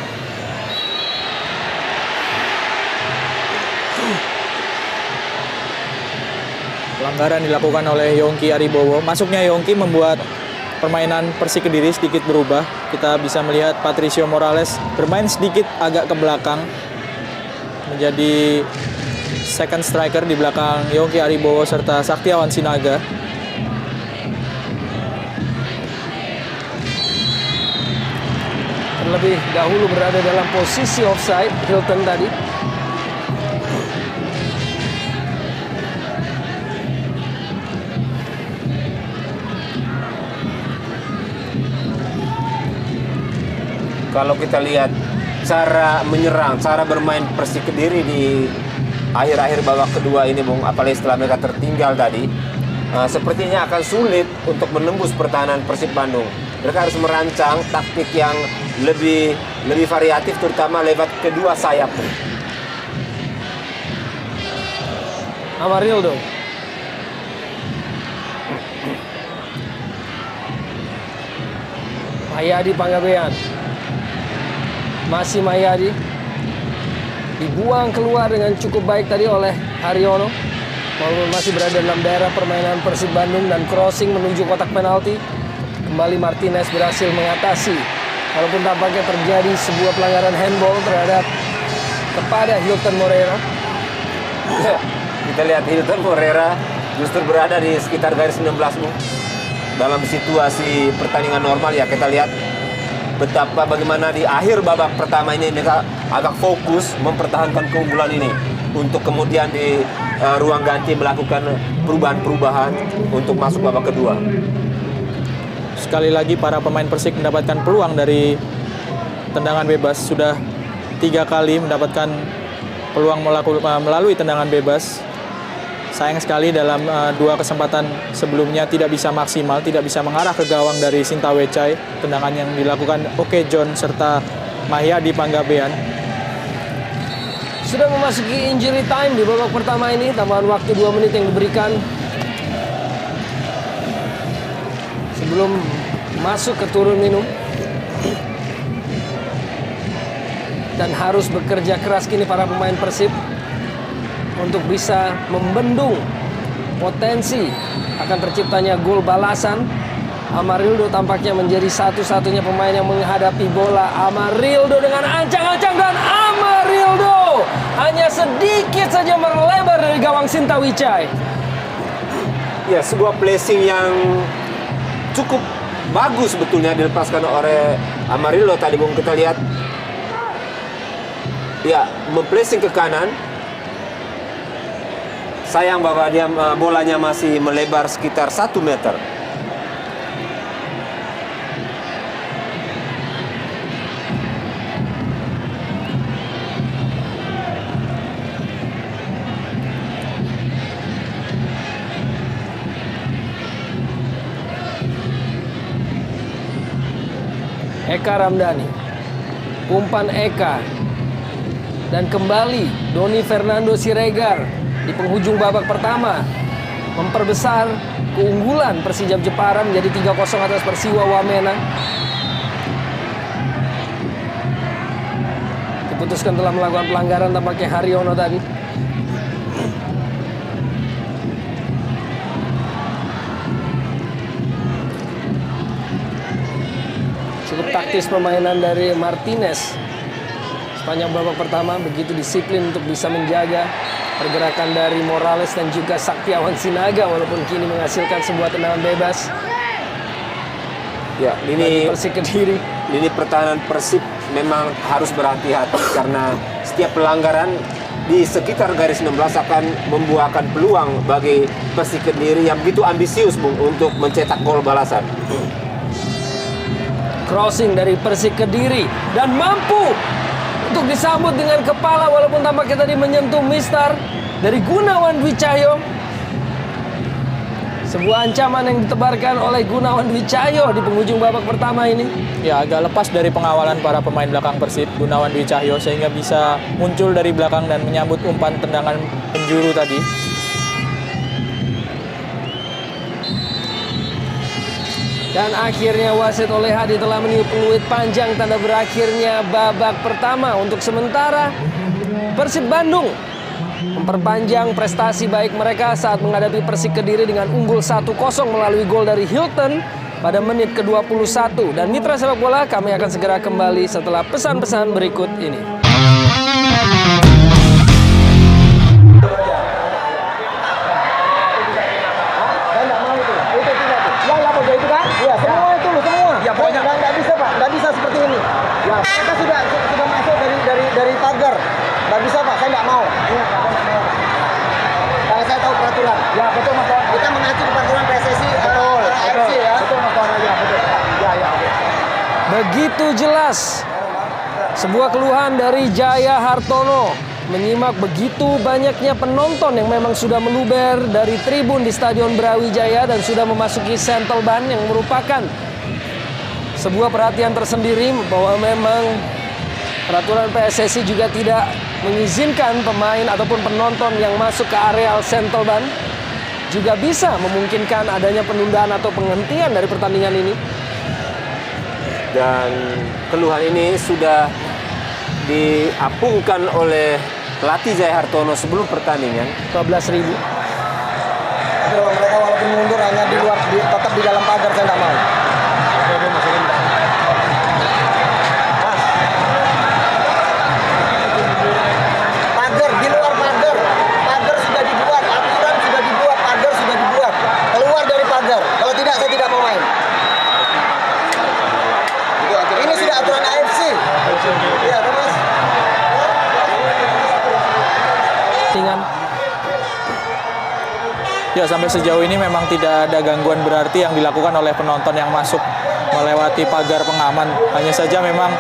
Pelanggaran dilakukan oleh Yongki Aribowo. Masuknya Yongki membuat permainan Persik Kediri sedikit berubah. Kita bisa melihat Patricio Morales bermain sedikit agak ke belakang, menjadi second striker di belakang Yongki Aribowo serta Saktiawan Sinaga. Terlebih dahulu berada dalam posisi offside Hilton tadi. Kalau kita lihat cara menyerang, cara bermain Persik Kediri di akhir-akhir babak kedua ini, Bung, apalagi setelah mereka tertinggal tadi, sepertinya akan sulit untuk menembus pertahanan Persib Bandung. Mereka harus merancang taktik yang lebih variatif, terutama lewat kedua sayap. Amarildo. Mayadi Panggabean. Masih Mayadi. Dibuang keluar dengan cukup baik tadi oleh Haryono. Walaupun masih berada dalam daerah permainan Persib Bandung dan crossing menuju kotak penalti. Kembali Martinez berhasil mengatasi. Walaupun tampaknya terjadi sebuah pelanggaran handball terhadap kepada Hilton Moreira. Kita lihat Hilton Moreira justru berada di sekitar garis 16 Bu. Dalam situasi pertandingan normal ya kita lihat bagaimana di akhir babak pertama ini mereka agak fokus mempertahankan keunggulan ini untuk kemudian di ruang ganti melakukan perubahan-perubahan untuk masuk babak kedua. Sekali lagi para pemain Persik mendapatkan peluang dari tendangan bebas. Sudah 3 kali mendapatkan peluang melalui tendangan bebas. Sayang sekali dalam 2 kesempatan sebelumnya tidak bisa maksimal, tidak bisa mengarah ke gawang dari Sinta Wecai. Tendangan yang dilakukan Oke John serta Mahyadi Panggabean. Sudah memasuki injury time di babak pertama ini. Tambahan waktu 2 menit yang diberikan sebelum masuk ke turun minum. Dan harus bekerja keras kini para pemain Persib untuk bisa membendung potensi akan terciptanya gol balasan. Amarildo tampaknya menjadi satu-satunya pemain yang menghadapi bola. Amarildo dengan ancang-ancang dan Amarildo hanya sedikit saja melebar dari gawang Sinta Wicai. Ya, sebuah placing yang cukup bagus sebetulnya dilepaskan oleh Amarildo tadi Bung. Kita lihat ya, memplacing ke kanan. Sayang bahwa dia bolanya masih melebar sekitar 1 meter. Eka Ramdhani, umpan Eka, dan kembali Doni Fernando Siregar di penghujung babak pertama memperbesar keunggulan Persijap Jepara menjadi 3-0 atas Persiwa Wamena. Diputuskan telah melakukan pelanggaran tampaknya Haryono tadi. Cukup taktis permainan dari Martinez sepanjang babak pertama, begitu disiplin untuk bisa menjaga pergerakan dari Morales dan juga Saktiawan Sinaga walaupun kini menghasilkan sebuah tendangan bebas. Ya, ini Persik Kediri. Lini pertahanan Persib memang harus berhati-hati karena setiap pelanggaran di sekitar garis 16 akan membuahkan peluang bagi Persik Kediri yang begitu ambisius Bung untuk mencetak gol balasan. Crossing dari Persik Kediri dan mampu untuk disambut dengan kepala walaupun tampaknya tadi menyentuh mistar dari Gunawan Dwi Cahyo. Sebuah ancaman yang ditebarkan oleh Gunawan Dwi Cahyo di penghujung babak pertama ini. Ya, agak lepas dari pengawalan para pemain belakang Persib, Gunawan Dwi Cahyo, sehingga bisa muncul dari belakang dan menyambut umpan tendangan penjuru tadi. Dan akhirnya wasit oleh Hadi telah meniup peluit panjang tanda berakhirnya babak pertama. Untuk sementara Persib Bandung memperpanjang prestasi baik mereka saat menghadapi Persik Kediri dengan unggul 1-0 melalui gol dari Hilton pada menit ke-21. Dan mitra sepak bola, kami akan segera kembali setelah pesan-pesan berikut ini. Seperti ini. Ya, kita sudah masuk dari pagar. Nggak bisa Pak, saya nggak mau. Iya, nggak mau. Karena saya tahu peraturan. Ya, betul Mas. Kita mengacu peraturan PSSI. Betul. AFC ya. Betul Mas. Ya, betul. Ya. Begitu jelas sebuah keluhan dari Jaya Hartono menyimak begitu banyaknya penonton yang memang sudah meluber dari tribun di Stadion Brawijaya dan sudah memasuki Sentul Ban yang merupakan sebuah perhatian tersendiri bahwa memang peraturan PSSI juga tidak mengizinkan pemain ataupun penonton yang masuk ke areal Sentelban juga bisa memungkinkan adanya penundaan atau penghentian dari pertandingan ini. Dan keluhan ini sudah diapungkan oleh pelatih Jaya Hartono sebelum pertandingan. 12.000. Tapi kalau mereka walaupun mundur hanya di luar, tetap di dalam pagar, saya nggak mau. Pagar, di luar pagar. Pagar sudah dibuat, aturan sudah dibuat, pagar sudah dibuat. Keluar dari pagar. Kalau tidak, saya tidak mau main. Ini sudah aturan AFC. Iya, Mas. Dengan Ya, sampai sejauh ini memang tidak ada gangguan berarti yang dilakukan oleh penonton yang masuk melewati pagar pengaman. Hanya saja memang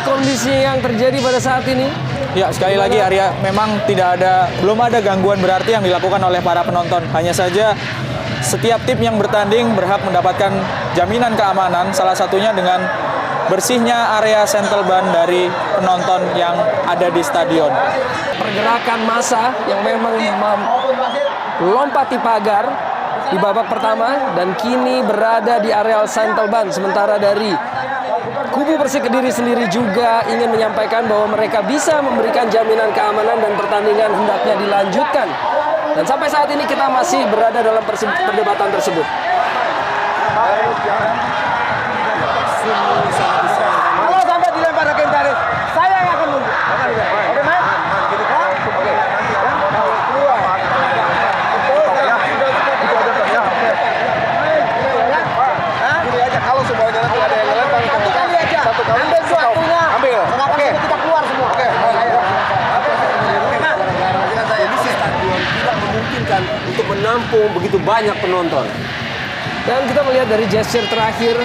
kondisi yang terjadi pada saat ini. ya, sekali lagi Arya, memang belum ada gangguan berarti yang dilakukan oleh para penonton. Hanya saja setiap tim yang bertanding berhak mendapatkan jaminan keamanan, salah satunya dengan bersihnya area Sentelban dari penonton yang ada di stadion. Pergerakan massa yang memang melompati pagar di babak pertama dan kini berada di areal Sentelban. Sementara dari kubu Persik Kediri sendiri juga ingin menyampaikan bahwa mereka bisa memberikan jaminan keamanan dan pertandingan hendaknya dilanjutkan. Dan sampai saat ini kita masih berada dalam perdebatan tersebut. Kalau sampai dilempar ke garis, saya yang akan mundur. Oke, Mas? Oke. Keluar. Gini aja, kalau semuanya nanti ada yang ngelempar satu kali aja. Satu kali. Ambil suatunya. Ambil. Oke. Kita keluar semua. Oke. Kondisi stadion tidak memungkinkan untuk menampung begitu banyak penonton. Dan kita melihat dari gesture terakhir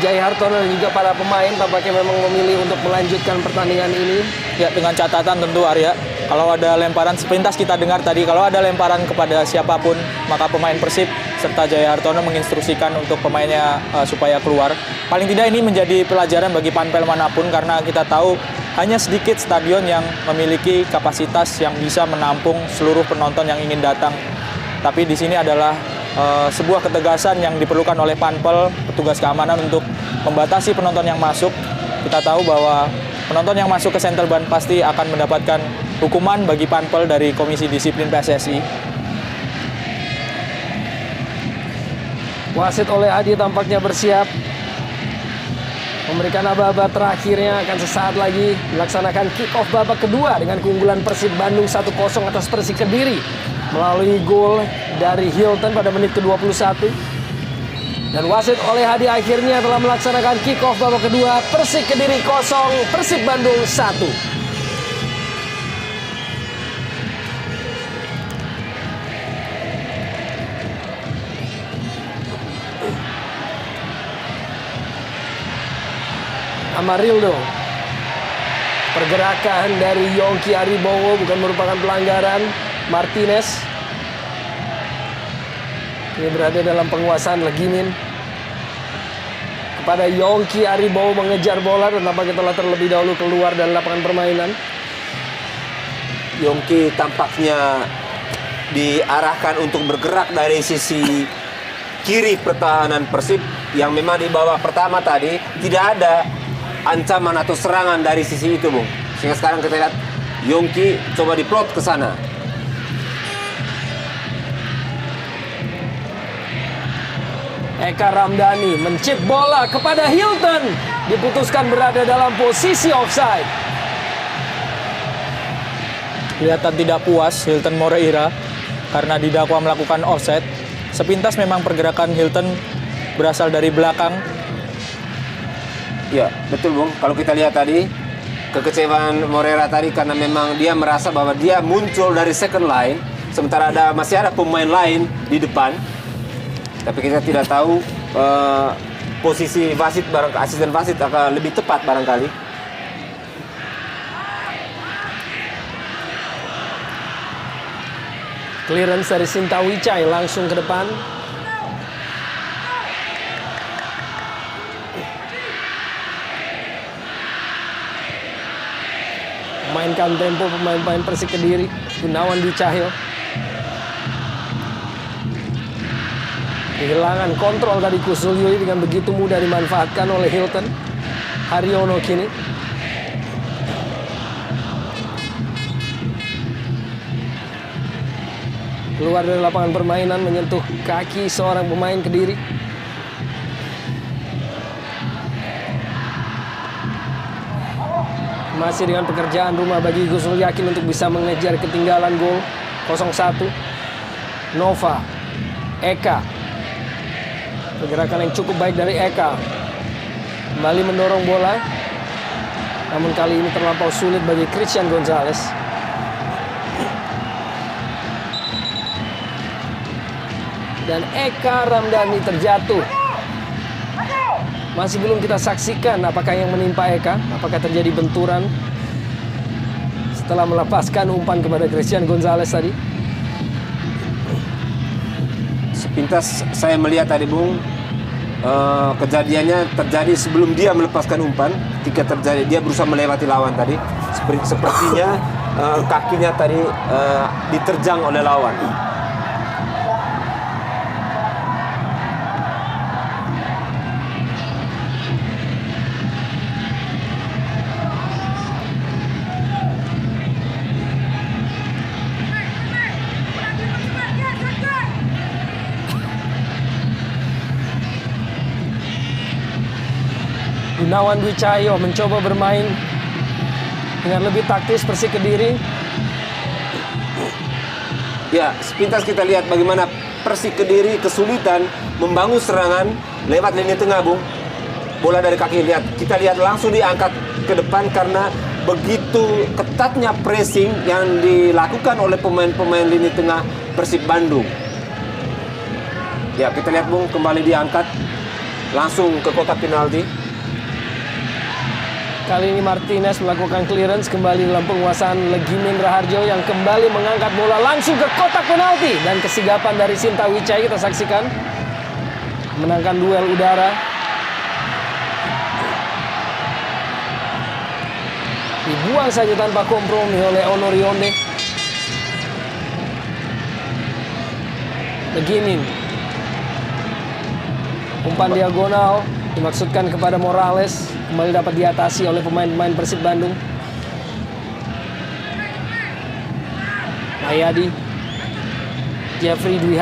Jaya Hartono dan juga para pemain tampaknya memang memilih untuk melanjutkan pertandingan ini. Ya, dengan catatan tentu Arya, kalau ada lemparan sepintas kita dengar tadi, kalau ada lemparan kepada siapapun, maka pemain Persib serta Jaya Hartono menginstruksikan untuk pemainnya supaya keluar. Paling tidak ini menjadi pelajaran bagi panpel manapun, karena kita tahu hanya sedikit stadion yang memiliki kapasitas yang bisa menampung seluruh penonton yang ingin datang. Tapi di sini adalah sebuah ketegasan yang diperlukan oleh panpel, petugas keamanan untuk membatasi penonton yang masuk. Kita tahu bahwa penonton yang masuk ke Sentelban pasti akan mendapatkan hukuman bagi panpel dari Komisi Disiplin PSSI. Wasit oleh Adi tampaknya bersiap memberikan aba-aba terakhirnya. Akan sesaat lagi melaksanakan kick-off babak kedua dengan keunggulan Persib Bandung 1-0 atas Persik Kediri melalui gol dari Hilton pada menit ke-21. Dan wasit oleh Hadi akhirnya telah melaksanakan kick-off babak kedua. Persik Kediri 0, Persib Bandung 1. Amarildo. Pergerakan dari Yongki Aribowo bukan merupakan pelanggaran. Martinez ini berada dalam penguasaan Legimin kepada Yongki Aribowo mengejar bola dan tampaknya telah terlebih dahulu keluar dari lapangan permainan. Yongki tampaknya diarahkan untuk bergerak dari sisi kiri pertahanan Persib yang memang di babak pertama tadi tidak ada ancaman atau serangan dari sisi itu, Bung. Sehingga sekarang kita lihat Yongki coba diplot ke sana. Eka Ramdhani mencip bola kepada Hilton, diputuskan berada dalam posisi offside. Kelihatan tidak puas Hilton Moreira karena didakwa melakukan offside. Sepintas memang pergerakan Hilton berasal dari belakang. Ya, betul, Bung. Kalau kita lihat tadi, kekecewaan Moreira tadi karena memang dia merasa bahwa dia muncul dari second line, sementara masih ada pemain lain di depan. Tapi kita tidak tahu posisi wasit, asisten wasit akan lebih tepat barangkali. Clearance dari Sinta Wicai langsung ke depan. Memainkan tempo pemain-pemain Persik Kediri. Gunawan Dwi Cahyo. Kehilangan kontrol dari Kusulyoi dengan begitu mudah dimanfaatkan oleh Hilton. Haryono kini. Keluar dari lapangan permainan menyentuh kaki seorang pemain Kediri. Masih dengan pekerjaan rumah bagi Gusnul Yakin untuk bisa mengejar ketinggalan gol 0-1. Nova, Eka. Pergerakan yang cukup baik dari Eka. Kembali mendorong bola. Namun kali ini terlampau sulit bagi Christian Gonzalez. Dan Eka Ramdhani terjatuh. Masih belum kita saksikan apakah yang menimpa Eka. Apakah terjadi benturan setelah melepaskan umpan kepada Christian Gonzalez tadi. Sepintas saya melihat tadi, Bung, kejadiannya terjadi sebelum dia melepaskan umpan. Ketika terjadi, dia berusaha melewati lawan tadi. Sepertinya kakinya tadi diterjang oleh lawan. Gunawan Dwi Cahyo mencoba bermain dengan lebih taktis Persik Kediri. Ya, sepintas kita lihat bagaimana Persik Kediri kesulitan membangun serangan lewat lini tengah, Bung. Bola dari kaki, kita lihat langsung diangkat ke depan karena begitu ketatnya pressing yang dilakukan oleh pemain-pemain lini tengah Persib Bandung. Ya, kita lihat, Bung, kembali diangkat langsung ke kotak penalti. Kali ini Martinez melakukan clearance kembali dalam penguasaan Legimin Raharjo yang kembali mengangkat bola langsung ke kotak penalti. Dan kesigapan dari Sinta Wicai kita saksikan. Menangkan duel udara. Dibuang saja tanpa kompromi oleh Onur Yonde. Legimin. Umpan diagonal dimaksudkan kepada Morales. Kembali dapat diatasi oleh pemain-pemain Persib Bandung. Mayadi, Jeffrey Dwi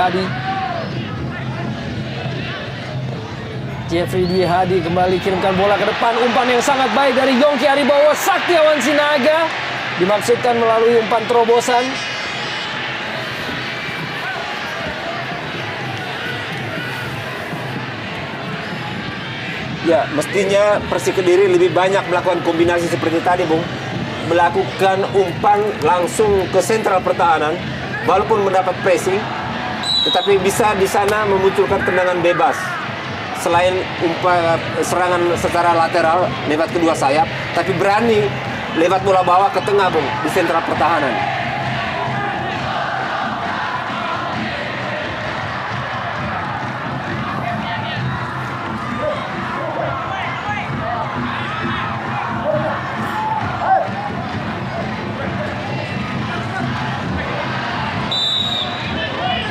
Hadi kembali kirimkan bola ke depan. Umpan yang sangat baik dari Yongki Aribowo. Saktiawan Sinaga dimaksudkan melalui umpan terobosan. Ya, mestinya Persik Kediri lebih banyak melakukan kombinasi seperti tadi, Bung. Melakukan umpan langsung ke sentral pertahanan, walaupun mendapat pressing, tetapi bisa di sana memunculkan tendangan bebas. Selain umpan serangan secara lateral lewat kedua sayap, tapi berani lewat bola bawah ke tengah, Bung, di sentral pertahanan.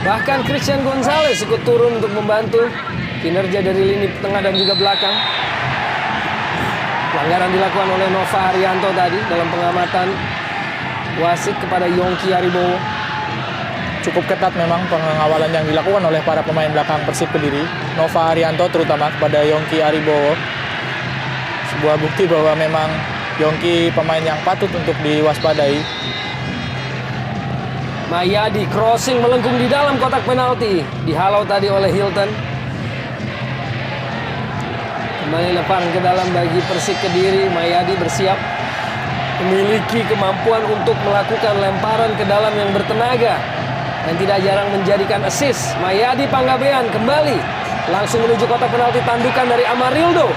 Bahkan Bahkan Christian Gonzalez ikut turun untuk membantu kinerja dari lini tengah dan juga belakang. Pelanggaran dilakukan oleh Nova Arianto tadi dalam pengamatan wasit kepada Yongki Aribowo. Cukup ketat memang pengawalan yang dilakukan oleh para pemain belakang Persib Kediri, Nova Arianto terutama kepada Yongki Aribowo. Sebuah bukti bahwa memang Yongki pemain yang patut untuk diwaspadai. Mayadi crossing melengkung di dalam kotak penalti, dihalau tadi oleh Hilton. Kembali lepang ke dalam bagi Persik Kediri. Mayadi bersiap, memiliki kemampuan untuk melakukan lemparan ke dalam yang bertenaga dan tidak jarang menjadikan assist. Mayadi Panggabean kembali langsung menuju kotak penalti, tandukan dari Amarildo.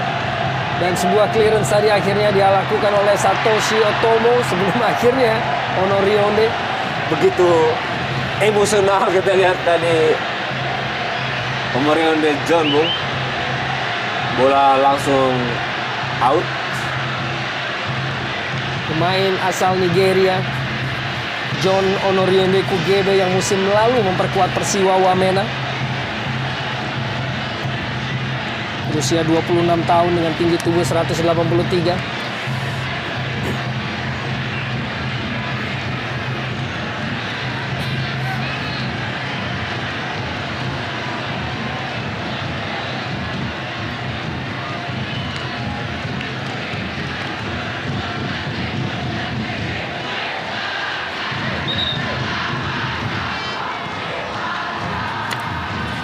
Dan sebuah clearance tadi akhirnya dia lakukan oleh Satoshi Otomo sebelum akhirnya Onorionde. Begitu emosional kita lihat tadi Onorionde John, Bung. Bola langsung out. Pemain asal Nigeria John Onorionde Kugebe yang musim lalu memperkuat Persiwa Wamena. Berusia 26 tahun dengan tinggi tubuh 183.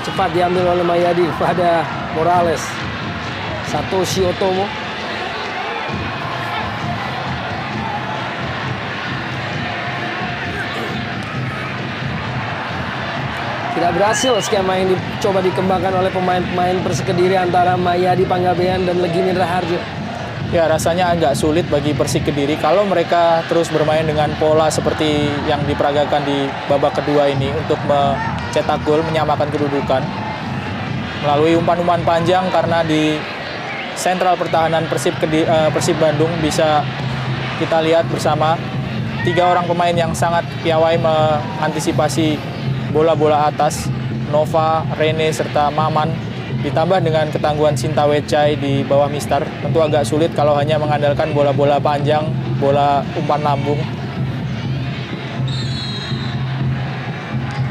Cepat diambil oleh Mayadi pada Morales. Satoshi Otomo. Tidak berhasil skema yang dicoba dikembangkan oleh pemain-pemain Persik Kediri antara Mayadi Panggabean dan Legini Raharjo. Ya, rasanya agak sulit bagi Persik Kediri kalau mereka terus bermain dengan pola seperti yang diperagakan di babak kedua ini untuk mencetak gol, menyamakan kedudukan melalui umpan-umpan panjang, karena di sentral pertahanan Persib Bandung bisa kita lihat bersama 3 orang pemain yang sangat piawai mengantisipasi bola-bola atas, Nova, Rene, serta Maman, ditambah dengan ketangguhan Sinta Wecai di bawah Mistar. Tentu agak sulit kalau hanya mengandalkan bola-bola panjang, bola umpan lambung.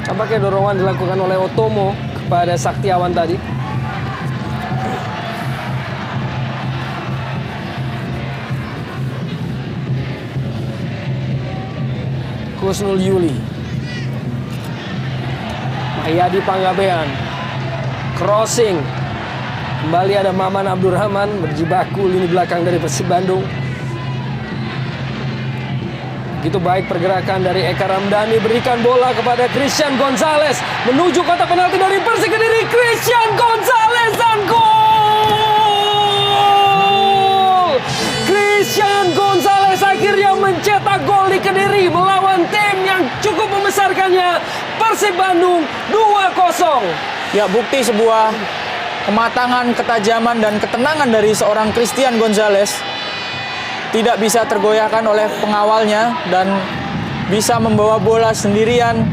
Tampaknya dorongan dilakukan oleh Otomo kepada Saktiawan tadi. Kusnul Yuli. Mayadi Panggabean. Crossing. Kembali ada Maman Abdurrahman berjibaku lini belakang dari Persib Bandung. Begitu baik pergerakan dari Eka Ramdhani, berikan bola kepada Christian Gonzalez menuju kotak penalti dari Persik Kediri. Christian Gonzalez dan gol! Christian Gonzalez akhirnya mencetak gol di Kediri melawan tim yang cukup membesarkannya, Persib Bandung 2-0. Ya, bukti sebuah kematangan, ketajaman, dan ketenangan dari seorang Christian Gonzalez. Tidak bisa tergoyahkan oleh pengawalnya dan bisa membawa bola sendirian.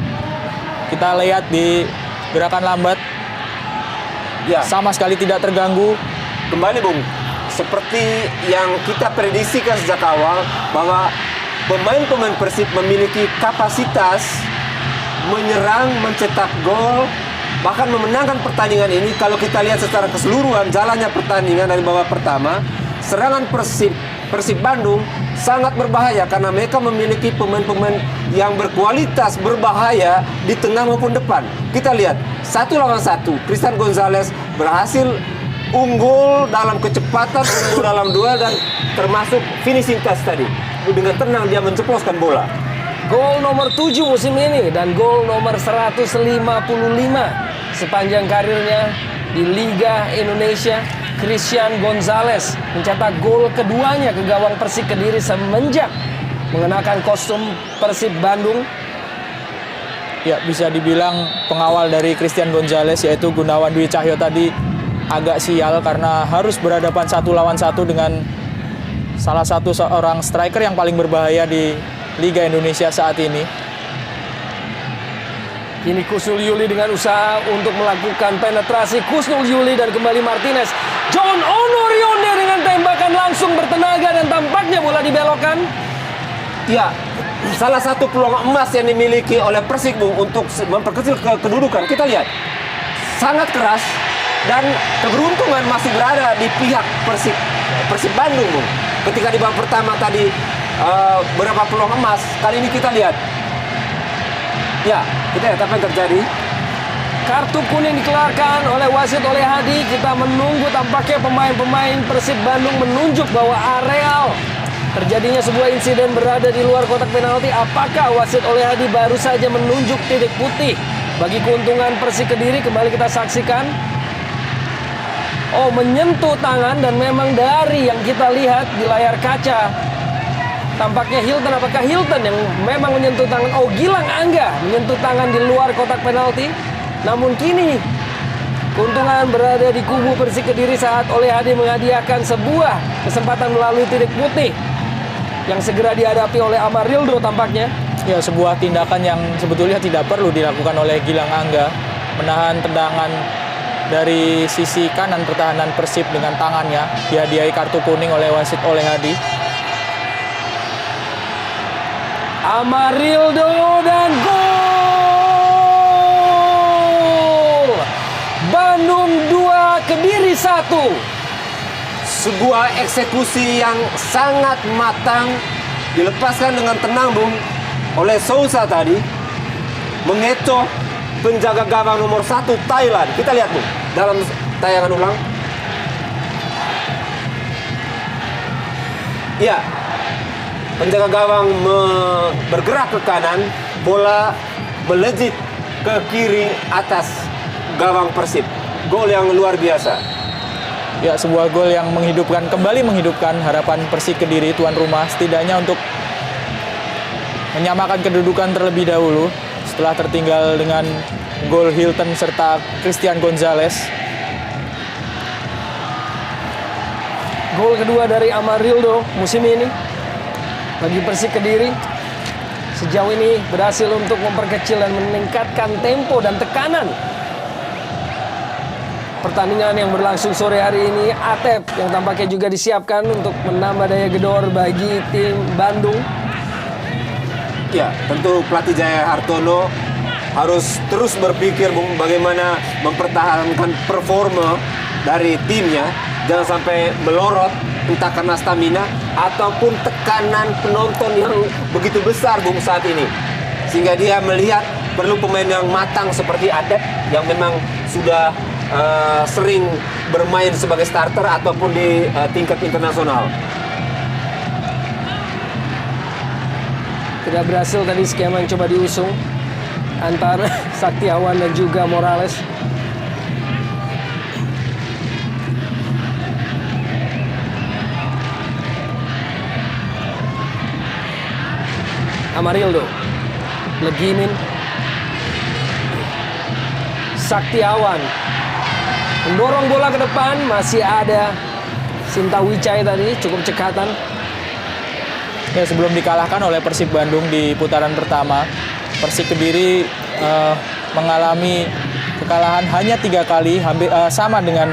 Kita lihat di gerakan lambat, Ya, sama sekali tidak terganggu. kembali Bung, seperti yang kita prediksikan sejak awal bahwa pemain-pemain Persib memiliki kapasitas menyerang, mencetak gol, bahkan memenangkan pertandingan ini. Kalau kita lihat secara keseluruhan jalannya pertandingan dari babak pertama, serangan Persib Bandung sangat berbahaya karena mereka memiliki pemain-pemain yang berkualitas, berbahaya di tengah maupun depan. Kita lihat 1 lawan 1, Christian Gonzalez berhasil unggul dalam kecepatan, unggul dalam duel, dan termasuk finishing touch tadi. Dengan tenang dia menceploskan bola. Gol nomor 7 musim ini dan gol nomor 155 sepanjang karirnya di Liga Indonesia. Christian Gonzalez mencetak gol keduanya ke gawang Persik Kediri semenjak mengenakan kostum Persib Bandung. Ya, bisa dibilang pengawal dari Christian Gonzalez yaitu Gunawan Dwi Cahyo tadi agak sial karena harus berhadapan 1 lawan 1 dengan salah satu seorang striker yang paling berbahaya di Liga Indonesia saat ini. Kini Kusnul Yuli dengan usaha untuk melakukan penetrasi. Kusnul Yuli dan kembali Martinez. John Onorionde dengan tembakan langsung bertenaga dan tampaknya bola dibelokkan. Ya, salah satu peluang emas yang dimiliki oleh Persik, Bung, untuk memperkecil kedudukan. Kita lihat, sangat keras dan keberuntungan masih berada di pihak Persib Bandung, Bung. Ketika di babak pertama tadi berapa peluang emas, kali ini kita lihat. Ya, kita lihat apa yang terjadi. Kartu kuning dikeluarkan oleh wasit oleh Hadi. Kita menunggu, tampaknya pemain-pemain Persib Bandung menunjuk bahwa areal terjadinya sebuah insiden berada di luar kotak penalti. Apakah wasit oleh Hadi baru saja menunjuk titik putih bagi keuntungan Persik Kediri? Kembali kita saksikan. Oh, menyentuh tangan dan memang dari yang kita lihat di layar kaca tampaknya Hilton. Apakah Hilton yang memang menyentuh tangan? Oh, Gilang Angga menyentuh tangan di luar kotak penalti. Namun kini keuntungan berada di kubu Persik Kediri saat oleh Hadi menghadiahkan sebuah kesempatan melalui titik putih yang segera dihadapi oleh Amarildo tampaknya. Ya, sebuah tindakan yang sebetulnya tidak perlu dilakukan oleh Gilang Angga, menahan tendangan dari sisi kanan pertahanan Persib dengan tangannya, dihadiahi kartu kuning oleh wasit oleh Hadi. Amarildo dan gol! Bandung 2, Kediri 1. Sebuah eksekusi yang sangat matang, dilepaskan dengan tenang, Bung, oleh Sousa tadi, mengecoh penjaga gawang nomor 1 Thailand. Kita lihat, Bung, dalam tayangan ulang. Ya, penjaga gawang bergerak ke kanan, bola melejit ke kiri atas gawang Persib. Gol yang luar biasa. Ya, sebuah gol yang kembali menghidupkan harapan Persik Kediri tuan rumah, setidaknya untuk menyamakan kedudukan terlebih dahulu setelah tertinggal dengan gol Hilton serta Christian Gonzalez. Gol kedua dari Amarildo musim ini bagi Persik Kediri. Sejauh ini berhasil untuk memperkecil dan meningkatkan tempo dan tekanan pertandingan yang berlangsung sore hari ini. Atep yang tampaknya juga disiapkan untuk menambah daya gedor bagi tim Bandung. Ya, tentu pelatih Jaya Hartono harus terus berpikir, Bung, bagaimana mempertahankan performa dari timnya. Jangan sampai melorot, entah karena stamina ataupun tekanan penonton yang begitu besar, Bung, saat ini. Sehingga dia melihat perlu pemain yang matang seperti Atep yang memang sudah sering bermain sebagai starter ataupun di tingkat internasional. Tidak berhasil tadi skema yang coba diusung antara Saktiawan dan juga Morales. Amarildo, Legimin, Saktiawan mendorong bola ke depan, masih ada Sinta Wicai tadi, cukup cekatan. Ya, sebelum dikalahkan oleh Persib Bandung di putaran pertama, Persik Kediri mengalami kekalahan hanya 3 kali, hampir sama dengan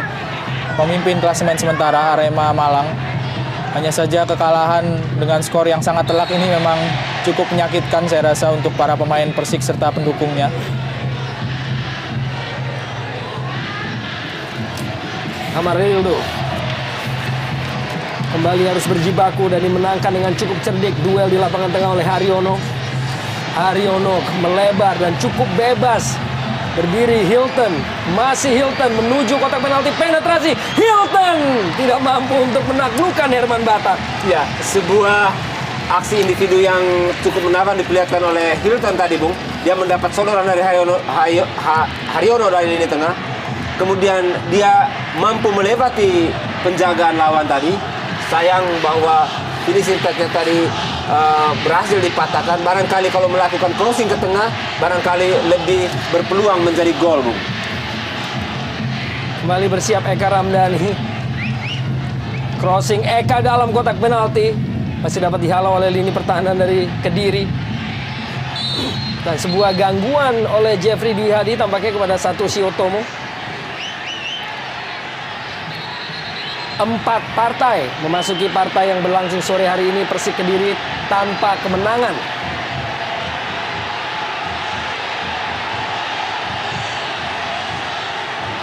pemimpin klasemen sementara Arema Malang. Hanya saja kekalahan dengan skor yang sangat telak ini memang cukup menyakitkan saya rasa untuk para pemain Persik serta pendukungnya. Amarildo kembali harus berjibaku dan dimenangkan dengan cukup cerdik duel di lapangan tengah oleh Haryono. Haryono melebar dan cukup bebas. Berdiri Hilton, masih Hilton menuju kotak penalti, penetrasi. Hilton tidak mampu untuk menaklukkan Herman Batak. Ya, sebuah aksi individu yang cukup menawan diperlihatkan oleh Hilton tadi, Bung. Dia mendapat sodoran dari Haryono dari lini tengah. Kemudian dia mampu melewati penjagaan lawan tadi. Sayang bahwa finishing touch-nya tadi berhasil dipatahkan. Barangkali kalau melakukan crossing ke tengah, barangkali lebih berpeluang menjadi gol, Bung. Kembali bersiap Eka Ramdhani. Crossing Eka dalam kotak penalti. Masih dapat dihalau oleh lini pertahanan dari Kediri. Dan sebuah gangguan oleh Jeffrey Dwi Hadi tampaknya kepada Satoshi Otomo. 4 partai memasuki partai yang berlangsung sore hari ini. Persik Kediri tanpa kemenangan.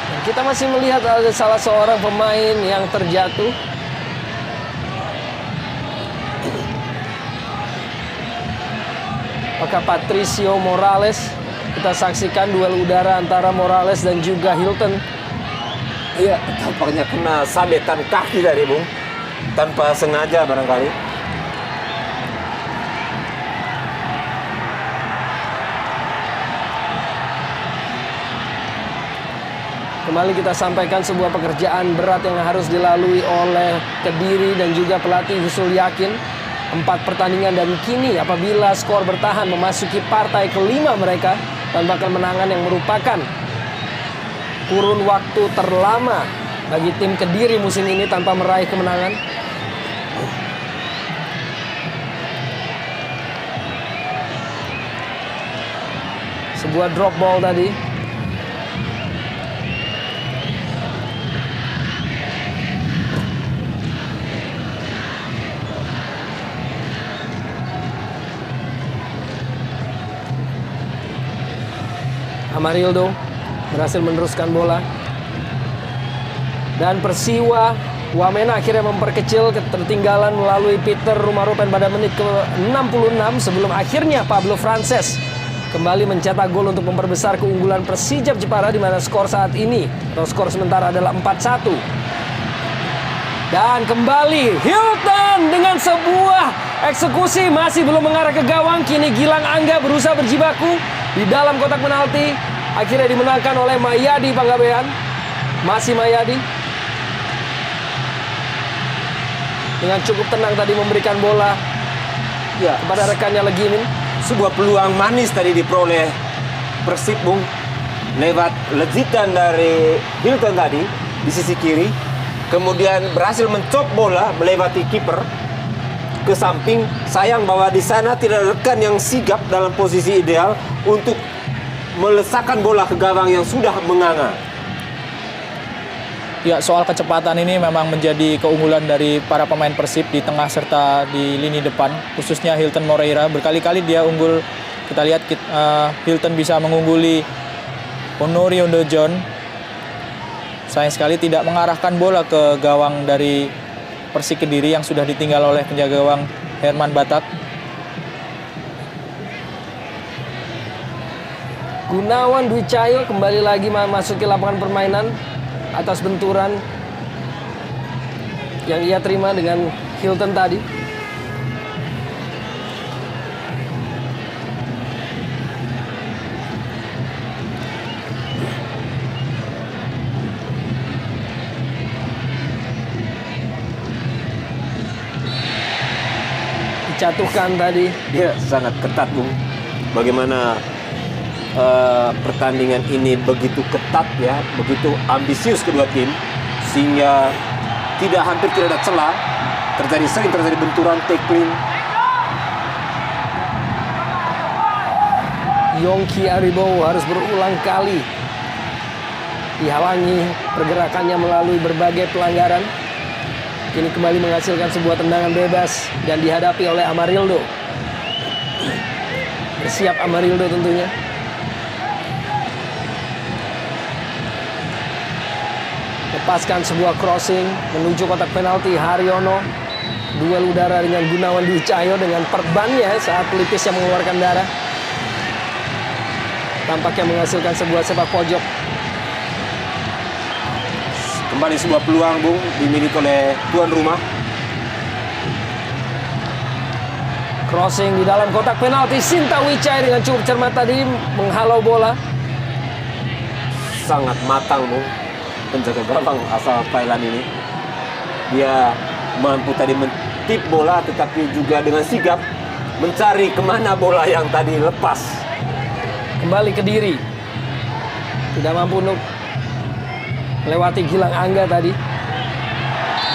Dan kita masih melihat ada salah seorang pemain yang terjatuh. Apakah Patricio Morales? Kita saksikan duel udara antara Morales dan juga Hilton. Iya, tampaknya kena sabetan kaki tadi, Bung. Tanpa sengaja barangkali. Kembali kita sampaikan sebuah pekerjaan berat yang harus dilalui oleh Kediri dan juga pelatih Husnul Yakin. 4 pertandingan dan kini apabila skor bertahan memasuki partai kelima mereka tanpa kemenangan yang merupakan kurun waktu terlama bagi tim Kediri musim ini tanpa meraih kemenangan. Sebuah drop ball tadi. Amarildo berhasil meneruskan bola. Dan Persiwa Wamena akhirnya memperkecil ketertinggalan melalui Peter Rumarupen pada menit ke-66 sebelum akhirnya Pablo Frances kembali mencetak gol untuk memperbesar keunggulan Persijap Jepara di mana skor saat ini atau skor sementara adalah 4-1. Dan kembali Hilton dengan sebuah eksekusi masih belum mengarah ke gawang. Kini Gilang Angga berusaha berjibaku di dalam kotak penalti. Akhirnya dimenangkan oleh Mayadi Panggabean. Masih Mayadi. Dengan cukup tenang tadi memberikan bola Ya, kepada rekannya Legimin. sebuah peluang manis tadi diperoleh Persib, Bung. Lewat lejitan dari Hilton tadi di sisi kiri. Kemudian berhasil mencop bola melewati kiper ke samping. Sayang bahwa di sana tidak ada rekan yang sigap dalam posisi ideal untuk melesakkan bola ke gawang yang sudah menganga. Ya, soal kecepatan ini memang menjadi keunggulan dari para pemain Persib di tengah serta di lini depan, khususnya Hilton Moreira. Berkali-kali dia unggul. Kita lihat Hilton bisa mengungguli Honorio John. Sayang sekali tidak mengarahkan bola ke gawang dari Persik Kediri yang sudah ditinggal oleh penjaga gawang Herman Batak. Gunawan Dwi Cahyo kembali lagi memasuki lapangan permainan atas benturan yang ia terima dengan Hilton tadi. Dijatuhkan tadi. Ya, sangat ketat, Bung. Bagaimana pertandingan ini begitu ketat ya, begitu ambisius kedua tim sehingga hampir tidak ada celah. Sering terjadi benturan, tackling. Yongki Aribowo harus berulang kali dihalangi pergerakannya melalui berbagai pelanggaran. Kini kembali menghasilkan sebuah tendangan bebas dan dihadapi oleh Amarildo. Bersiap Amarildo tentunya. Lepaskan sebuah crossing menuju kotak penalti. Haryono duel udara dengan Gunawan Dwi Cahyo dengan perbannya saat pelipisnya mengeluarkan darah. Tampaknya menghasilkan sebuah sepak pojok. Kembali sebuah peluang, Bung, dimiliki oleh tuan rumah. Crossing di dalam kotak penalti. Sinta Wicai dengan cukup cermat tadi menghalau bola. Sangat matang, Bung, penjaga gawang asal Thailand ini. Dia mampu tadi mentip bola tetapi juga dengan sigap mencari kemana bola yang tadi lepas. Kembali Kediri. Tidak mampu untuk melewati Gilang Angga tadi.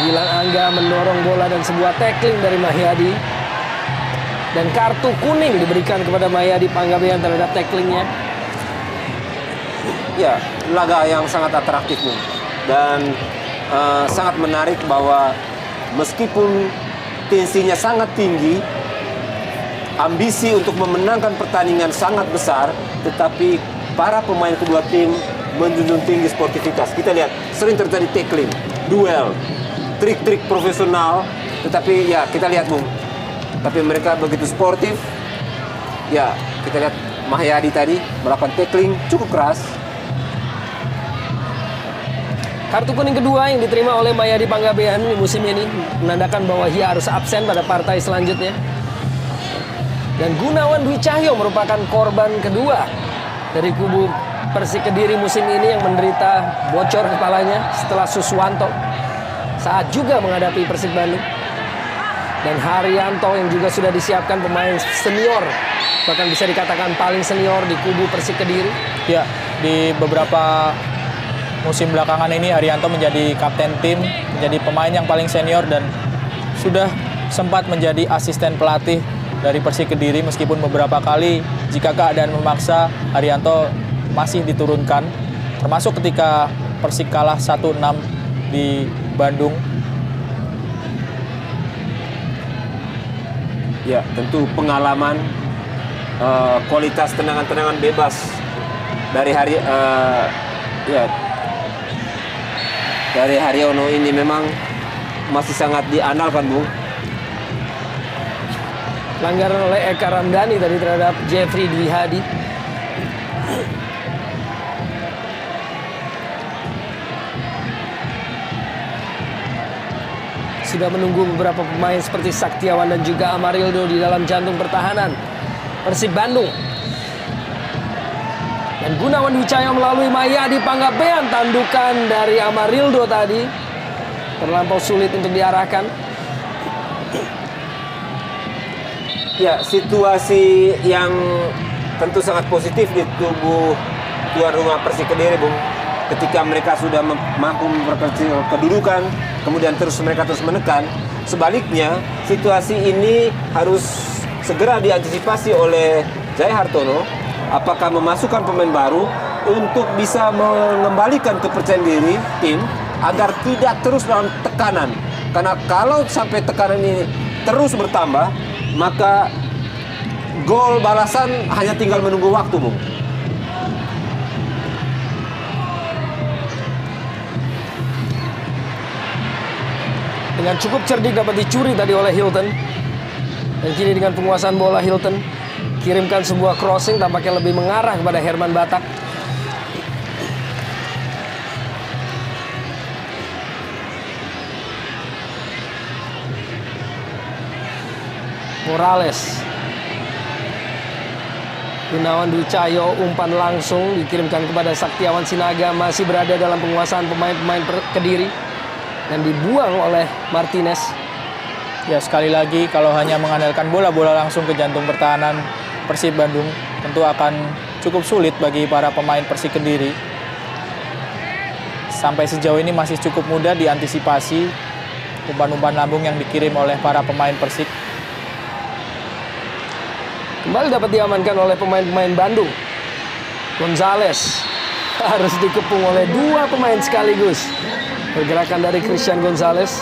Gilang Angga mendorong bola dan sebuah tackling dari Mahyadi. Dan kartu kuning diberikan kepada Mayadi Panggabean terhadap tacklingnya. Ya, laga yang sangat atraktif Bung. Dan sangat menarik bahwa meskipun tensinya sangat tinggi, ambisi untuk memenangkan pertandingan sangat besar, tetapi para pemain kedua tim menjunjung tinggi sportivitas. Kita lihat sering terjadi tackling, duel, trik-trik profesional, tetapi ya kita lihat Bung, tapi mereka begitu sportif. Ya, kita lihat Mahyadi tadi melakukan tackling cukup keras. Kartu kuning kedua yang diterima oleh Mayadi Panggabean di musim ini menandakan bahwa ia harus absen pada partai selanjutnya. Dan Gunawan Dwi Cahyo merupakan korban kedua dari kubu Persik Kediri musim ini yang menderita bocor kepalanya setelah Suswanto saat juga menghadapi Persik Bandung. Dan Haryanto yang juga sudah disiapkan pemain senior, bahkan bisa dikatakan paling senior di kubu Persik Kediri. Ya, di beberapa musim belakangan ini Haryanto menjadi kapten tim, menjadi pemain yang paling senior dan sudah sempat menjadi asisten pelatih dari Persik Kediri meskipun beberapa kali jika keadaan memaksa Haryanto masih diturunkan, termasuk ketika Persik kalah 1-6 di Bandung. Ya, tentu pengalaman, kualitas tendangan-tendangan bebas dari dari Haryono ini memang masih sangat diandalkan Bung. Pelanggaran oleh Eka Ramdhani tadi terhadap Jeffrey Dwi Hadi. Sudah menunggu beberapa pemain seperti Saktiawan dan juga Amarildo di dalam jantung pertahanan Persib Bandung. Dan Gunawan Dwi Cahyo melalui Mayadi Panggabean, tandukan dari Amarildo tadi terlampau sulit untuk diarahkan. Ya, situasi yang tentu sangat positif di tubuh tuan rumah Persik Kediri Bung. Ketika mereka sudah mampu memperkecil kedudukan, kemudian mereka terus menekan. Sebaliknya, situasi ini harus segera diantisipasi oleh Jaya Hartono. Apakah memasukkan pemain baru untuk bisa mengembalikan kepercayaan diri tim agar tidak terus dalam tekanan. Karena kalau sampai tekanan ini terus bertambah, maka gol balasan hanya tinggal menunggu waktu, Bung. Dengan cukup cerdik dapat dicuri tadi oleh Hilton. Dan kini dengan penguasaan bola Hilton kirimkan sebuah crossing tampaknya lebih mengarah kepada Herman Batak. Morales. Gunawan Dwi Cahyo umpan langsung dikirimkan kepada Saktiawan Sinaga, masih berada dalam penguasaan pemain-pemain Kediri dan dibuang oleh Martinez. Ya, sekali lagi kalau hanya mengandalkan bola-bola langsung ke jantung pertahanan Persib Bandung tentu akan cukup sulit bagi para pemain Persik Kediri. Sampai sejauh ini masih cukup mudah diantisipasi umpan-umpan lambung yang dikirim oleh para pemain Persik. Kembali dapat diamankan oleh pemain-pemain Bandung. Gonzales harus dikepung oleh dua pemain sekaligus. Pergerakan dari Christian Gonzales.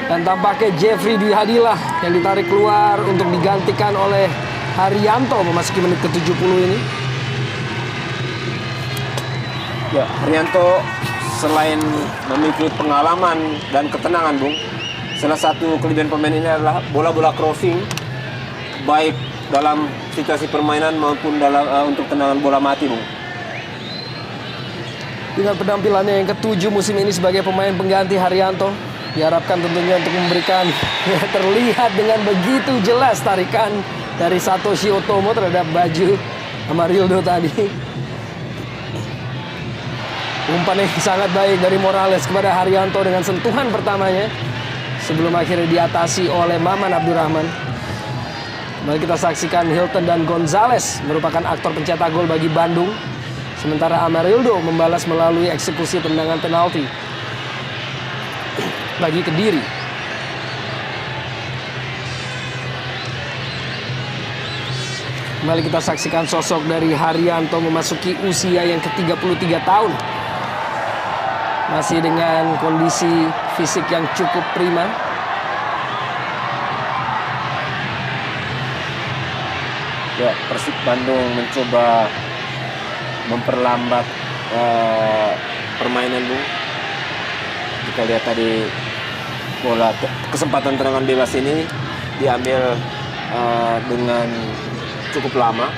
Dan tampaknya Jeffrey Dwi Hadilah yang ditarik keluar untuk digantikan oleh Haryanto memasuki menit ke-70 ini. Ya, Haryanto selain memiliki pengalaman dan ketenangan, Bung, salah satu kelebihan pemain ini adalah bola-bola crossing, baik dalam situasi permainan maupun dalam untuk tendangan bola mati, Bung. Dengan penampilannya yang ke-7 musim ini sebagai pemain pengganti Haryanto, diharapkan tentunya untuk memberikan terlihat dengan begitu jelas tarikan dari Satoshi Otomo terhadap baju Amarildo tadi. Umpan yang sangat baik dari Morales kepada Haryanto dengan sentuhan pertamanya sebelum akhirnya diatasi oleh Maman Abdurrahman. Mari kita saksikan Hilton dan Gonzales merupakan aktor pencetak gol bagi Bandung. Sementara Amarildo membalas melalui eksekusi tendangan penalti bagi Kediri. Kembali kita saksikan sosok dari Haryanto memasuki usia yang ke-33 tahun. Masih dengan kondisi fisik yang cukup prima. Ya, Persib Bandung mencoba memperlambat permainan, Bung. Kita lihat tadi bola kesempatan tendangan bebas ini diambil dengan cukup lama.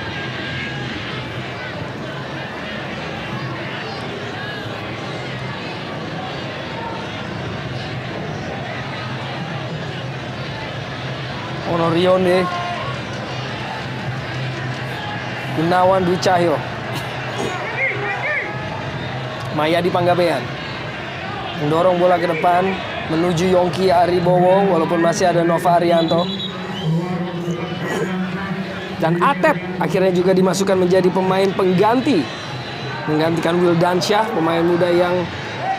Onorione, Gunawan Dwi Cahyo, Mayadi Panggabean mendorong bola ke depan menuju Yongki Aribowo walaupun masih ada Nova Arianto. Dan Atep akhirnya juga dimasukkan menjadi pemain pengganti, menggantikan Wildansyah, pemain muda yang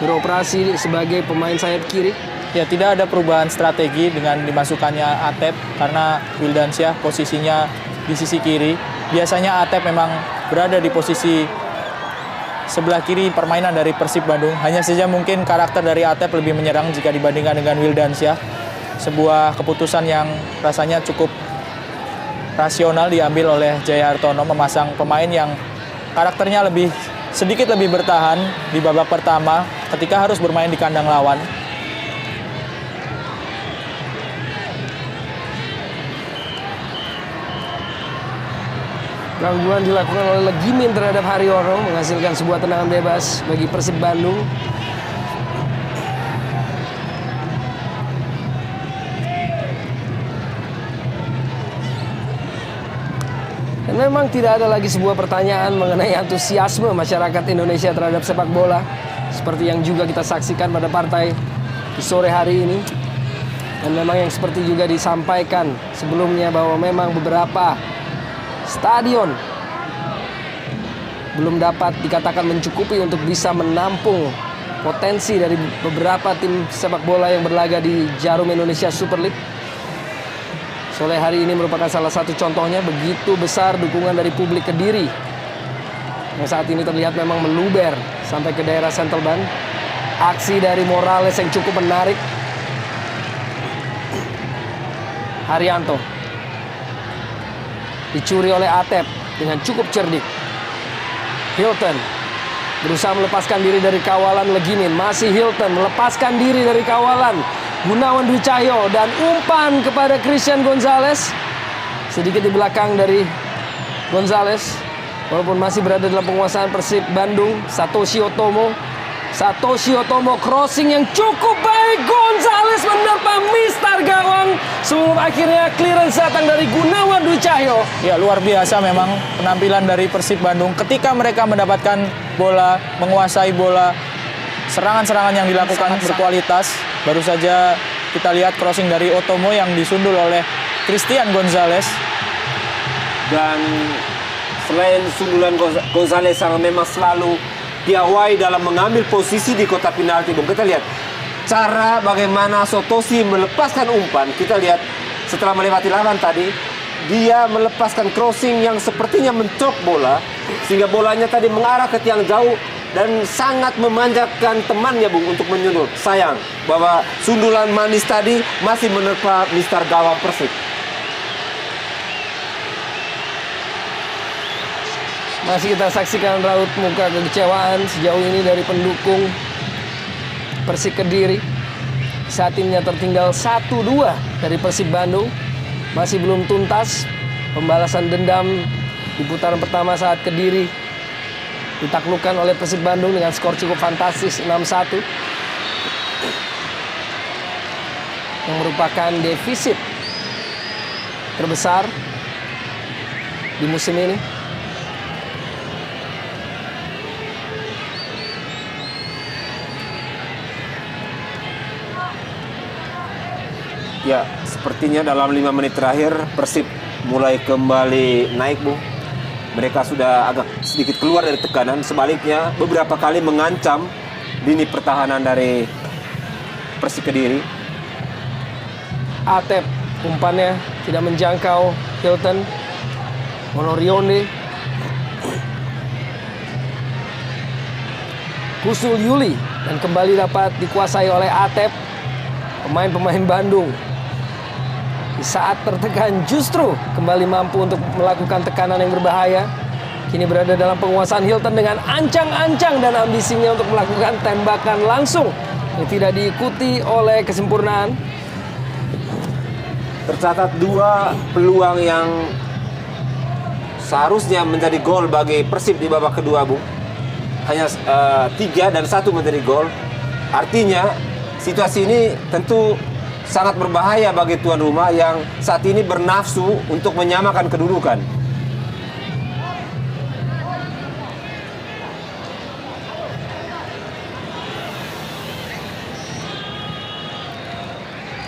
beroperasi sebagai pemain sayap kiri. Ya, tidak ada perubahan strategi dengan dimasukkannya Atep karena Wildansyah posisinya di sisi kiri. Biasanya Atep memang berada di posisi sebelah kiri permainan dari Persib Bandung. Hanya saja mungkin karakter dari Atep lebih menyerang jika dibandingkan dengan Wildansyah. Sebuah keputusan yang rasanya cukup rasional diambil oleh Jaya Hartono, memasang pemain yang karakternya sedikit lebih bertahan di babak pertama ketika harus bermain di kandang lawan. Gangguan dilakukan oleh Legimin terhadap Haryono menghasilkan sebuah tendangan bebas bagi Persib Bandung. Dan memang tidak ada lagi sebuah pertanyaan mengenai antusiasme masyarakat Indonesia terhadap sepak bola seperti yang juga kita saksikan pada partai di sore hari ini. Dan memang yang seperti juga disampaikan sebelumnya bahwa memang beberapa stadion belum dapat dikatakan mencukupi untuk bisa menampung potensi dari beberapa tim sepak bola yang berlaga di Jarum Indonesia Super League. Sore hari ini merupakan salah satu contohnya, begitu besar dukungan dari publik Kediri yang saat ini terlihat memang meluber sampai ke daerah Central Band. Aksi dari Morales yang cukup menarik. Haryanto dicuri oleh Atep dengan cukup cerdik. Hilton berusaha melepaskan diri dari kawalan Legimin. Masih Hilton melepaskan diri dari kawalan Gunawan Dwi Cahyo dan umpan kepada Christian Gonzalez. Sedikit di belakang dari Gonzalez. Walaupun masih berada dalam penguasaan Persib Bandung. Satoshi Otomo crossing yang cukup baik. Gonzalez menerpa mistar gawang. Sebelum akhirnya clearance datang dari Gunawan Dwi Cahyo. Ya, luar biasa memang penampilan dari Persib Bandung ketika mereka mendapatkan bola, menguasai bola. Serangan-serangan yang dilakukan berkualitas. Baru saja kita lihat crossing dari Otomo yang disundul oleh Christian Gonzalez. Dan selain sundulan Gonzalez yang memang selalu piawai dalam mengambil posisi di kotak penalti, Bung. Kita lihat cara bagaimana Satoshi melepaskan umpan. Kita lihat setelah melewati lawan tadi, dia melepaskan crossing yang sepertinya mencok bola sehingga bolanya tadi mengarah ke tiang jauh dan sangat memanjakan temannya, Bung, untuk menyundul. Sayang bahwa sundulan manis tadi masih menerpa mistar gawang Persib. Masih kita saksikan raut muka kekecewaan sejauh ini dari pendukung Persik Kediri. Saat timnya tertinggal 1-2 dari Persib Bandung. Masih belum tuntas pembalasan dendam di putaran pertama saat Kediri ditaklukkan oleh Persib Bandung dengan skor cukup fantastis 6-1. Yang merupakan defisit terbesar di musim ini. Ya, sepertinya dalam 5 menit terakhir Persib mulai kembali naik, Bung. Mereka sudah agak sedikit keluar dari tekanan. Sebaliknya beberapa kali mengancam lini pertahanan dari Persik Kediri. Atep umpannya tidak menjangkau Hilton. Monorione. Kusul Yuli, dan kembali dapat dikuasai oleh Atep, pemain-pemain Bandung. Di saat tertekan justru kembali mampu untuk melakukan tekanan yang berbahaya. Kini berada dalam penguasaan Hilton dengan ancang-ancang dan ambisinya untuk melakukan tembakan langsung yang tidak diikuti oleh kesempurnaan. Tercatat 2 peluang yang seharusnya menjadi gol bagi Persib di babak kedua, Bung. Hanya 3 dan 1 menjadi gol. Artinya situasi ini tentu sangat berbahaya bagi tuan rumah yang saat ini bernafsu untuk menyamakan kedudukan.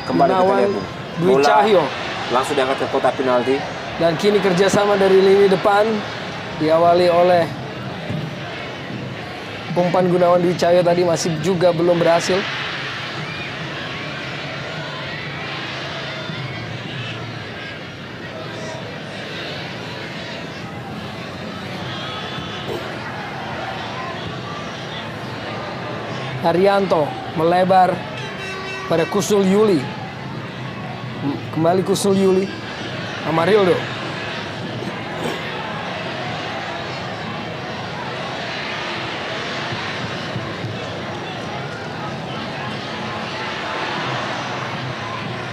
Kembali kita lihat, Bung. Dwi Bola Cahyo. langsung diangkat ke kotak penalti. Dan kini kerjasama dari lini depan diawali oleh umpan Gunawan Dwi Cahyo tadi masih juga belum berhasil. Haryanto melebar pada Kusul Yuli. Kembali Kusul Yuli. Amarildo.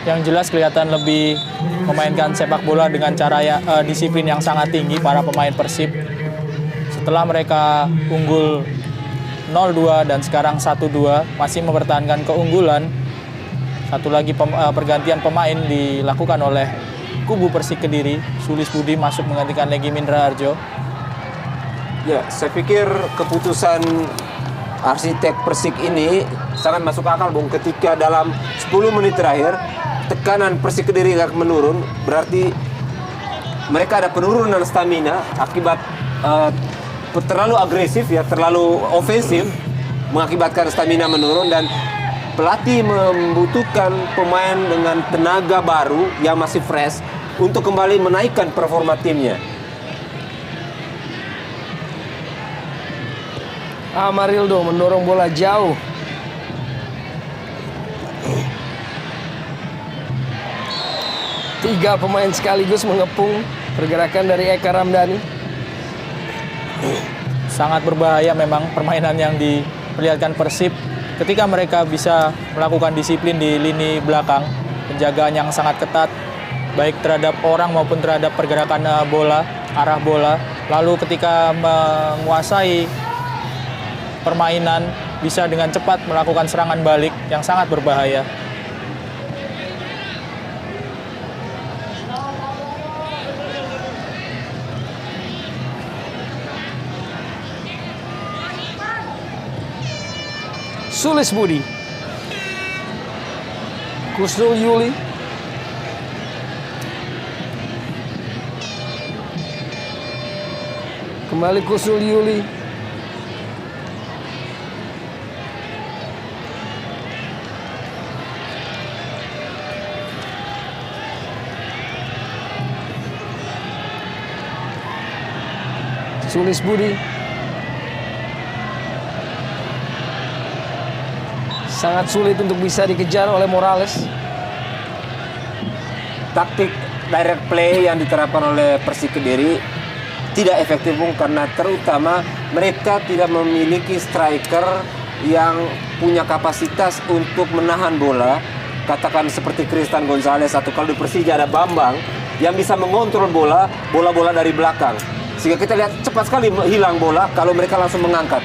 Yang jelas kelihatan lebih memainkan sepak bola dengan cara disiplin yang sangat tinggi para pemain Persib. Setelah mereka unggul 0-2 dan sekarang 1-2 masih mempertahankan keunggulan. Satu lagi pergantian pemain dilakukan oleh kubu Persik Kediri. Sulis Budi masuk menggantikan Legi Mindra Harjo. Ya, saya pikir keputusan arsitek Persik ini sangat masuk akal, Bung. Ketika dalam 10 menit terakhir tekanan Persik Kediri agak menurun, berarti mereka ada penurunan stamina akibat terlalu agresif, ya, terlalu ofensif, mengakibatkan stamina menurun, dan pelatih membutuhkan pemain dengan tenaga baru yang masih fresh untuk kembali menaikkan performa timnya. Amarildo mendorong bola jauh. Tiga pemain sekaligus mengepung pergerakan dari Eka Ramdhani. Sangat berbahaya memang permainan yang diperlihatkan Persib ketika mereka bisa melakukan disiplin di lini belakang, penjagaan yang sangat ketat baik terhadap orang maupun terhadap pergerakan bola, arah bola. Lalu ketika menguasai permainan bisa dengan cepat melakukan serangan balik yang sangat berbahaya. Sulis Budi. Kusul Yuli. Kembali Kusul Yuli. Sulis Budi. Sangat sulit untuk bisa dikejar oleh Morales. Taktik direct play yang diterapkan oleh Persik Kediri tidak efektif, Bung, karena terutama mereka tidak memiliki striker yang punya kapasitas untuk menahan bola. Katakan seperti Christian Gonzalez, atau kalau di Persija ada Bambang yang bisa mengontrol bola-bola dari belakang. Sehingga kita lihat cepat sekali hilang bola kalau mereka langsung mengangkat.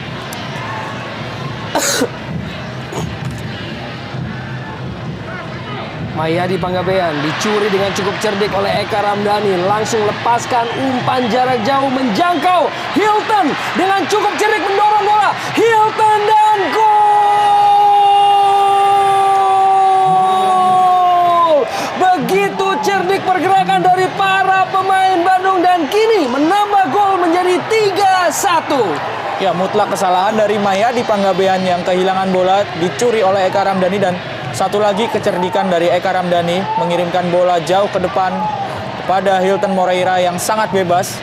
Mayadi Panggabean dicuri dengan cukup cerdik oleh Eka Ramdhani. Langsung lepaskan umpan jarak jauh menjangkau Hilton. Dengan cukup cerdik mendorong bola. Hilton dan gol! Begitu cerdik pergerakan dari para pemain Bandung. Dan kini menambah gol menjadi 3-1. Ya, mutlak kesalahan dari Mayadi Panggabean yang kehilangan bola dicuri oleh Eka Ramdhani, dan satu lagi kecerdikan dari Eka Ramdhani mengirimkan bola jauh ke depan pada Hilton Moreira yang sangat bebas.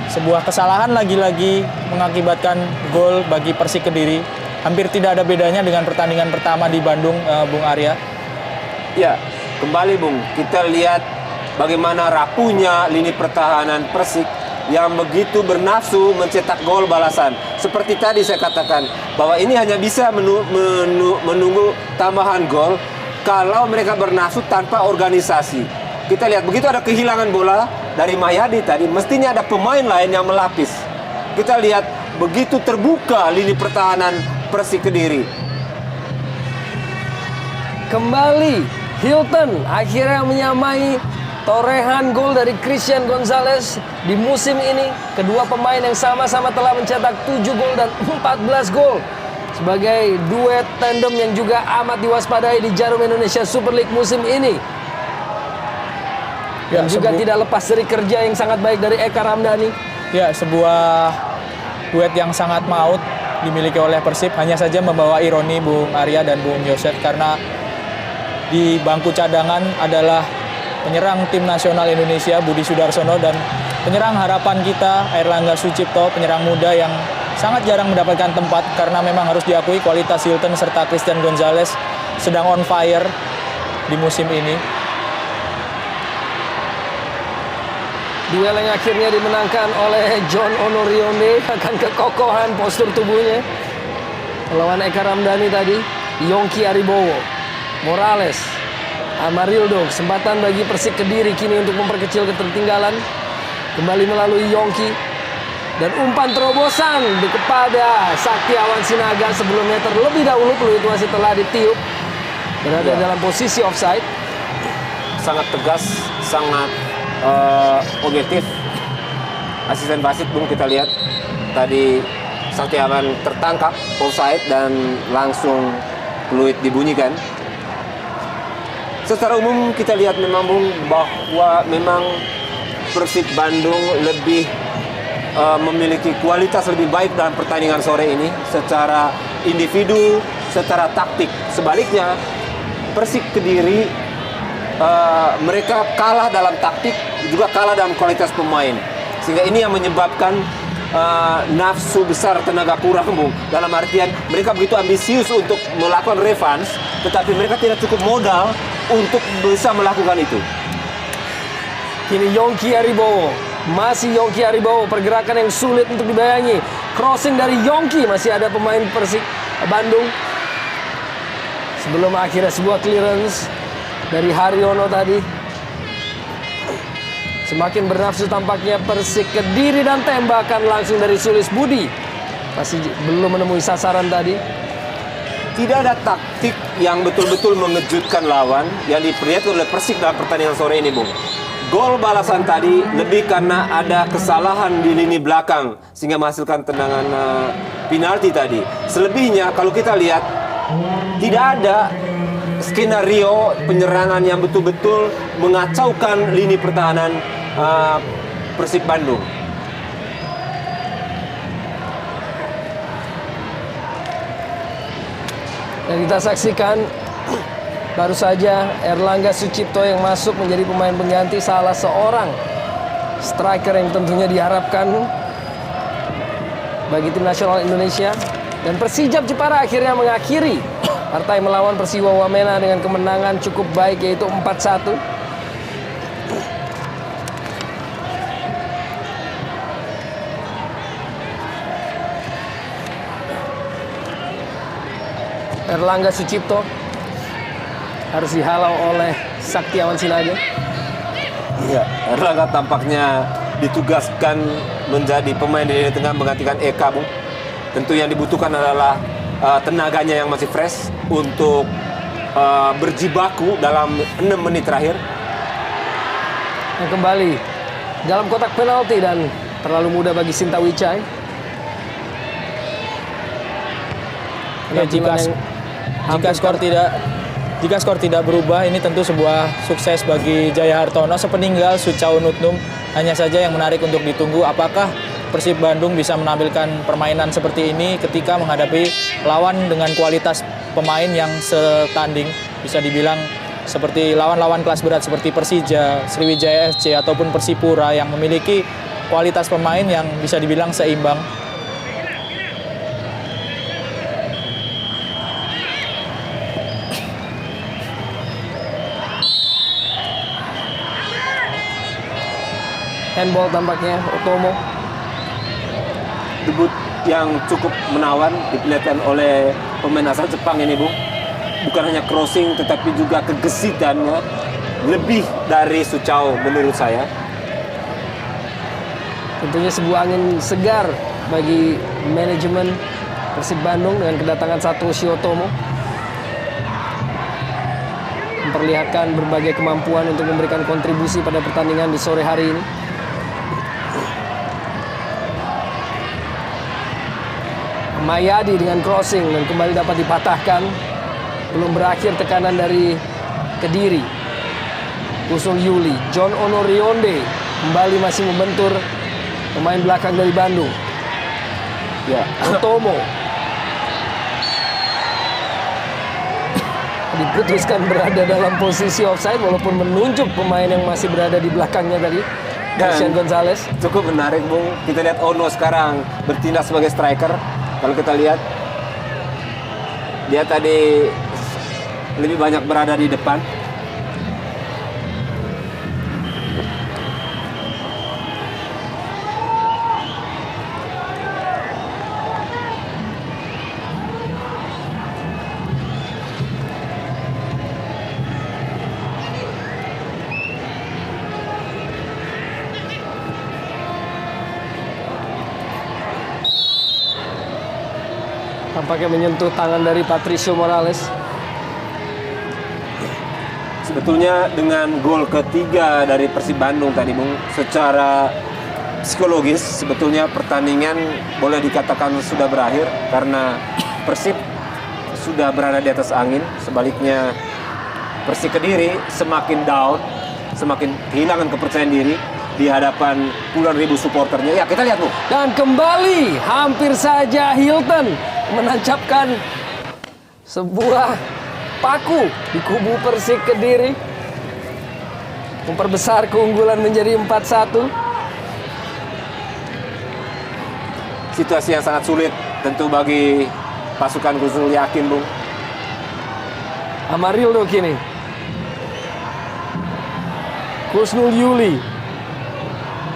Sebuah kesalahan lagi-lagi mengakibatkan gol bagi Persik Kediri. Hampir tidak ada bedanya dengan pertandingan pertama di Bandung, Bung Arya. Ya, kembali Bung, kita lihat bagaimana rapuhnya lini pertahanan Persik yang begitu bernafsu mencetak gol balasan. Seperti tadi saya katakan, bahwa ini hanya bisa menunggu tambahan gol kalau mereka bernafsu tanpa organisasi. Kita lihat, begitu ada kehilangan bola dari Mayadi tadi, mestinya ada pemain lain yang melapis. Kita lihat, begitu terbuka lini pertahanan Persik Kediri. Kembali Hilton akhirnya menyamai torehan gol dari Christian Gonzalez di musim ini. Kedua pemain yang sama-sama telah mencetak 7 gol dan 14 gol sebagai duet tandem yang juga amat diwaspadai di Jarum Indonesia Super League musim ini. Dan juga tidak lepas dari kerja yang sangat baik dari Eka Ramdhani. Ya, sebuah duet yang sangat maut dimiliki oleh Persib, hanya saja membawa ironi Bung Arya dan Bung Yosef, karena di bangku cadangan adalah penyerang tim nasional Indonesia Budi Sudarsono dan penyerang harapan kita Airlangga Sucipto, penyerang muda yang sangat jarang mendapatkan tempat karena memang harus diakui kualitas Hilton serta Christian Gonzalez sedang on fire di musim ini. Duel yang akhirnya dimenangkan oleh John Onorionde, akan kekokohan postur tubuhnya melawan Eka Ramdhani tadi. Yongki Aribowo, Morales, Amarildo, kesempatan bagi Persik Kediri kini untuk memperkecil ketertinggalan. Kembali melalui Yongki dan umpan terobosan kepada Saktiawan Sinaga. Sebelumnya terlebih dahulu peluit wasit telah ditiup, berada dalam posisi offside. Sangat tegas, sangat objektif asisten wasit. Bung, kita lihat tadi Saktiawan tertangkap offside dan langsung peluit dibunyikan. Secara umum kita lihat memang Bung, bahwa memang Persib Bandung lebih memiliki kualitas lebih baik dalam pertandingan sore ini secara individu, secara taktik. Sebaliknya Persik Kediri mereka kalah dalam taktik, juga kalah dalam kualitas pemain, sehingga ini yang menyebabkan nafsu besar, tenaga kurang Bung. Dalam artian mereka begitu ambisius untuk melakukan revans, tetapi mereka tidak cukup modal untuk bisa melakukan itu. Kini Yongki Aribowo, masih Yongki Aribowo, pergerakan yang sulit untuk dibayangi. Crossing dari Yongki, masih ada pemain Persik Bandung. Sebelum akhirnya sebuah clearance dari Haryono tadi. Semakin bernafsu tampaknya Persik Kediri dan tembakan langsung dari Sulis Budi. Masih belum menemui sasaran tadi. Tidak ada taktik yang betul-betul mengejutkan lawan yang diperlihatkan oleh Persik dalam pertandingan sore ini, Bung. Gol balasan tadi lebih karena ada kesalahan di lini belakang sehingga menghasilkan tendangan penalti tadi. Selebihnya kalau kita lihat tidak ada skenario penyerangan yang betul-betul mengacaukan lini pertahanan Persib Bandung. Dan kita saksikan baru saja Airlangga Sucipto yang masuk menjadi pemain pengganti, salah seorang striker yang tentunya diharapkan bagi tim nasional Indonesia. Dan Persijap Jepara akhirnya mengakhiri partai melawan Persiwa Wamena dengan kemenangan cukup baik, yaitu 4-1. Airlangga Sucipto harus dihalau oleh Saktiawan Sinaga. Ya, Erlangga tampaknya ditugaskan menjadi pemain di lini tengah menggantikan Eka, Bung. Tentu yang dibutuhkan adalah tenaganya yang masih fresh untuk berjibaku dalam 6 menit terakhir. Yang kembali dalam kotak penalti dan terlalu mudah bagi Sinta Wicai. Ya, jika skor tidak berubah, ini tentu sebuah sukses bagi Jaya Hartono sepeninggal Suchau Nutnum. Hanya saja yang menarik untuk ditunggu, apakah Persib Bandung bisa menampilkan permainan seperti ini ketika menghadapi lawan dengan kualitas pemain yang setanding, bisa dibilang seperti lawan-lawan kelas berat seperti Persija, Sriwijaya FC ataupun Persipura yang memiliki kualitas pemain yang bisa dibilang seimbang. Handball tampaknya Otomo. Debut yang cukup menawan diperlihatkan oleh pemain asal Jepang ini, Bung. Bukan hanya crossing tetapi juga kegesitannya lebih dari Suchao menurut saya. Tentunya sebuah angin segar bagi manajemen Persib Bandung dengan kedatangan Satoshi Otomo. Memperlihatkan berbagai kemampuan untuk memberikan kontribusi pada pertandingan di sore hari ini. Mayadi dengan crossing dan kembali dapat dipatahkan. Belum berakhir tekanan dari Kediri. Kusnul Yuli, John Onorionde kembali masih membentur pemain belakang dari Bandung. Ya, Otomo diputuskan berada dalam posisi offside walaupun menunjuk pemain yang masih berada di belakangnya tadi, Christian Gonzalez. cukup menarik, Bung. Kita lihat Ono sekarang bertindak sebagai striker. Kalau kita lihat, dia tadi lebih banyak berada di depan. Tampaknya menyentuh tangan dari Patricio Morales. Sebetulnya dengan gol ketiga dari Persib Bandung tadi, Bung, secara psikologis sebetulnya pertandingan boleh dikatakan sudah berakhir karena Persib sudah berada di atas angin. Sebaliknya Persik Kediri semakin down, semakin kehilangan kepercayaan diri di hadapan puluhan ribu supporternya. Ya, kita lihat, Bu. Dan kembali hampir saja Hilton menancapkan sebuah paku di kubu Persik Kediri, memperbesar keunggulan menjadi 4-1. Situasi yang sangat sulit tentu bagi pasukan Kusnul Yakin, Bung. Amarildo kini. Kusnul Yuli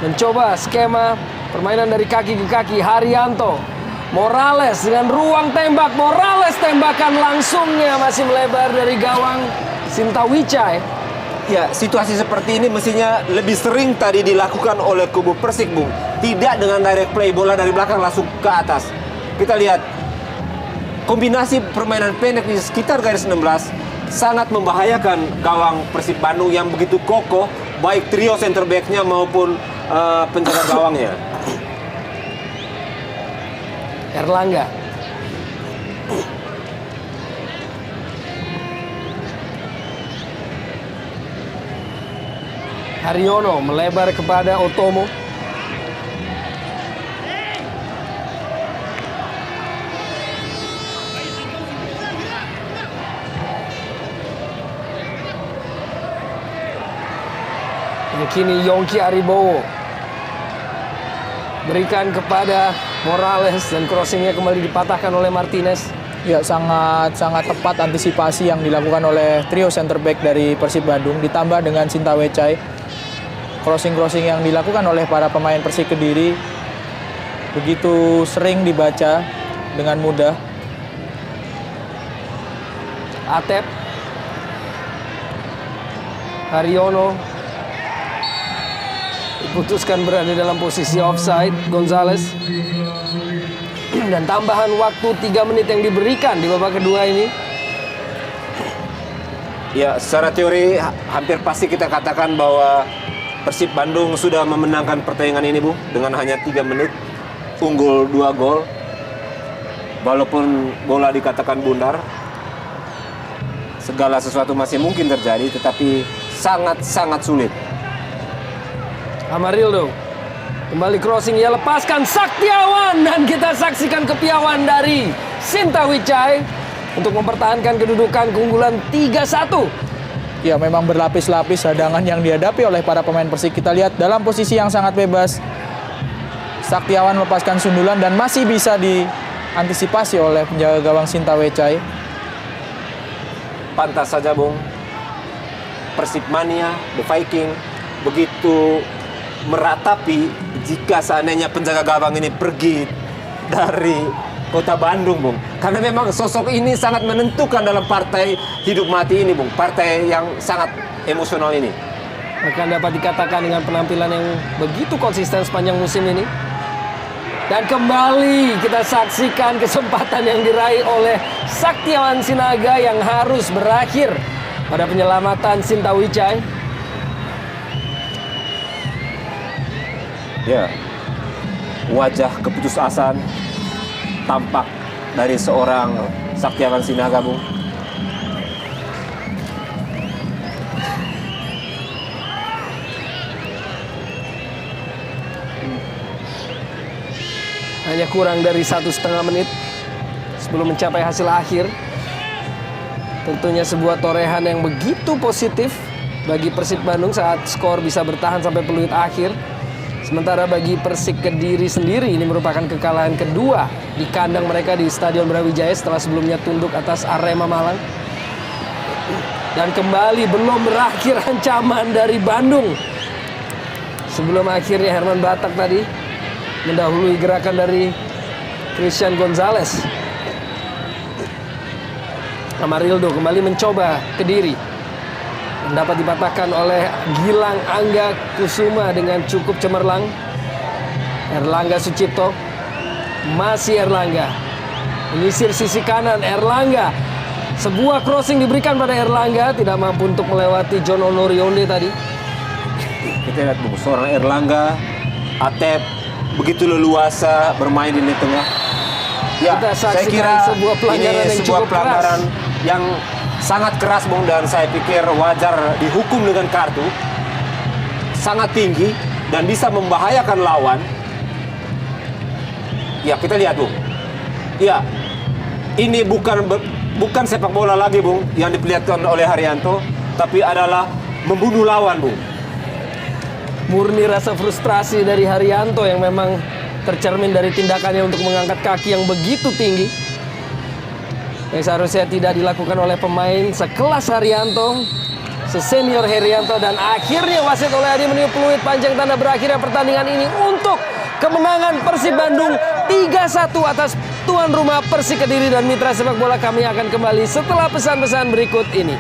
mencoba skema permainan dari kaki ke kaki. Haryanto, Morales dengan ruang tembak. Morales tembakan langsungnya masih melebar dari gawang Sintawicai. Ya, situasi seperti ini mestinya lebih sering tadi dilakukan oleh kubu Persik, Bung. Tidak dengan direct play, bola dari belakang langsung ke atas. Kita lihat kombinasi permainan pendek di sekitar garis 16 sangat membahayakan gawang Persib Bandung yang begitu kokoh, baik trio center back-nya maupun penjaga gawangnya. Erlangga. Haryono melebar kepada Otomo. Kini Yongki Aribowo berikan kepada Morales dan crossingnya kembali dipatahkan oleh Martinez. Ya, sangat tepat antisipasi yang dilakukan oleh trio center back dari Persib Bandung ditambah dengan Sintawicai. Crossing yang dilakukan oleh para pemain Persik Kediri begitu sering dibaca dengan mudah. Atep, Haryono diputuskan berada dalam posisi offside. Gonzalez dan tambahan waktu 3 menit yang diberikan di babak kedua ini. Ya, secara teori hampir pasti kita katakan bahwa Persib Bandung sudah memenangkan pertandingan ini, Bu, dengan hanya 3 menit unggul 2 gol. Walaupun bola dikatakan bundar, segala sesuatu masih mungkin terjadi, tetapi sangat sulit. Amarildo kembali crossing, ia lepaskan Saktiawan dan kita saksikan kepiawan dari Sintawicai untuk mempertahankan kedudukan keunggulan 3-1 Ya, memang berlapis-lapis cadangan yang dihadapi oleh para pemain Persik. Kita lihat dalam posisi yang sangat bebas, Saktiawan melepaskan sundulan dan masih bisa diantisipasi oleh penjaga gawang Sinta Wecai. Pantas saja Bung, Persibmania, The Viking begitu meratapi jika seandainya penjaga gawang ini pergi dari Kota Bandung, Bung. Karena memang sosok ini sangat menentukan dalam partai hidup mati ini, Bung. Partai yang sangat emosional ini. Bahkan dapat dikatakan dengan penampilan yang begitu konsisten sepanjang musim ini. Dan kembali kita saksikan kesempatan yang diraih oleh Saktiawan Sinaga yang harus berakhir pada penyelamatan Sinta Wicai. Ya, wajah keputusasaan tampak dari seorang Saktiawan Sinaga, Bung. Hanya kurang dari 1,5 menit sebelum mencapai hasil akhir. Tentunya sebuah torehan yang begitu positif bagi Persib Bandung saat skor bisa bertahan sampai peluit akhir. Sementara bagi Persik Kediri sendiri ini merupakan kekalahan kedua di kandang mereka di Stadion Brawijaya setelah sebelumnya tunduk atas Arema Malang. Dan kembali belum berakhir ancaman dari Bandung. Sebelum akhirnya Herman Batak tadi mendahului gerakan dari Christian Gonzalez. Amarildo kembali mencoba Kediri. Dapat dipatahkan oleh Gilang Angga Kusuma dengan cukup cemerlang. Erlangga Sucipto, masih Erlangga menyisir sisi kanan. Erlangga, sebuah crossing diberikan pada Erlangga, tidak mampu untuk melewati John Onorionde tadi. Kita lihat, Bung, seorang Erlangga Atep begitu leluasa bermain di lini tengah. Ya, Kita saya saksikan kira sebuah pelanggaran ini yang sebuah cukup pelanggaran yang sangat keras, Bung, dan saya pikir wajar dihukum dengan kartu. Sangat tinggi dan bisa membahayakan lawan. Ya, kita lihat, Bung. Ya, ini bukan sepak bola lagi, Bung, yang diperlihatkan oleh Haryanto, tapi adalah membunuh lawan, Bung. Murni rasa frustrasi dari Haryanto yang memang tercermin dari tindakannya untuk mengangkat kaki yang begitu tinggi, yang seharusnya tidak dilakukan oleh pemain sekelas Haryanto, sesenior Haryanto. Dan akhirnya wasit oleh Adi meniup peluit panjang tanda berakhirnya pertandingan ini untuk kemenangan Persib Bandung 3-1 atas tuan rumah Persik Kediri dan mitra sepak bola. Kami akan kembali setelah pesan-pesan berikut ini.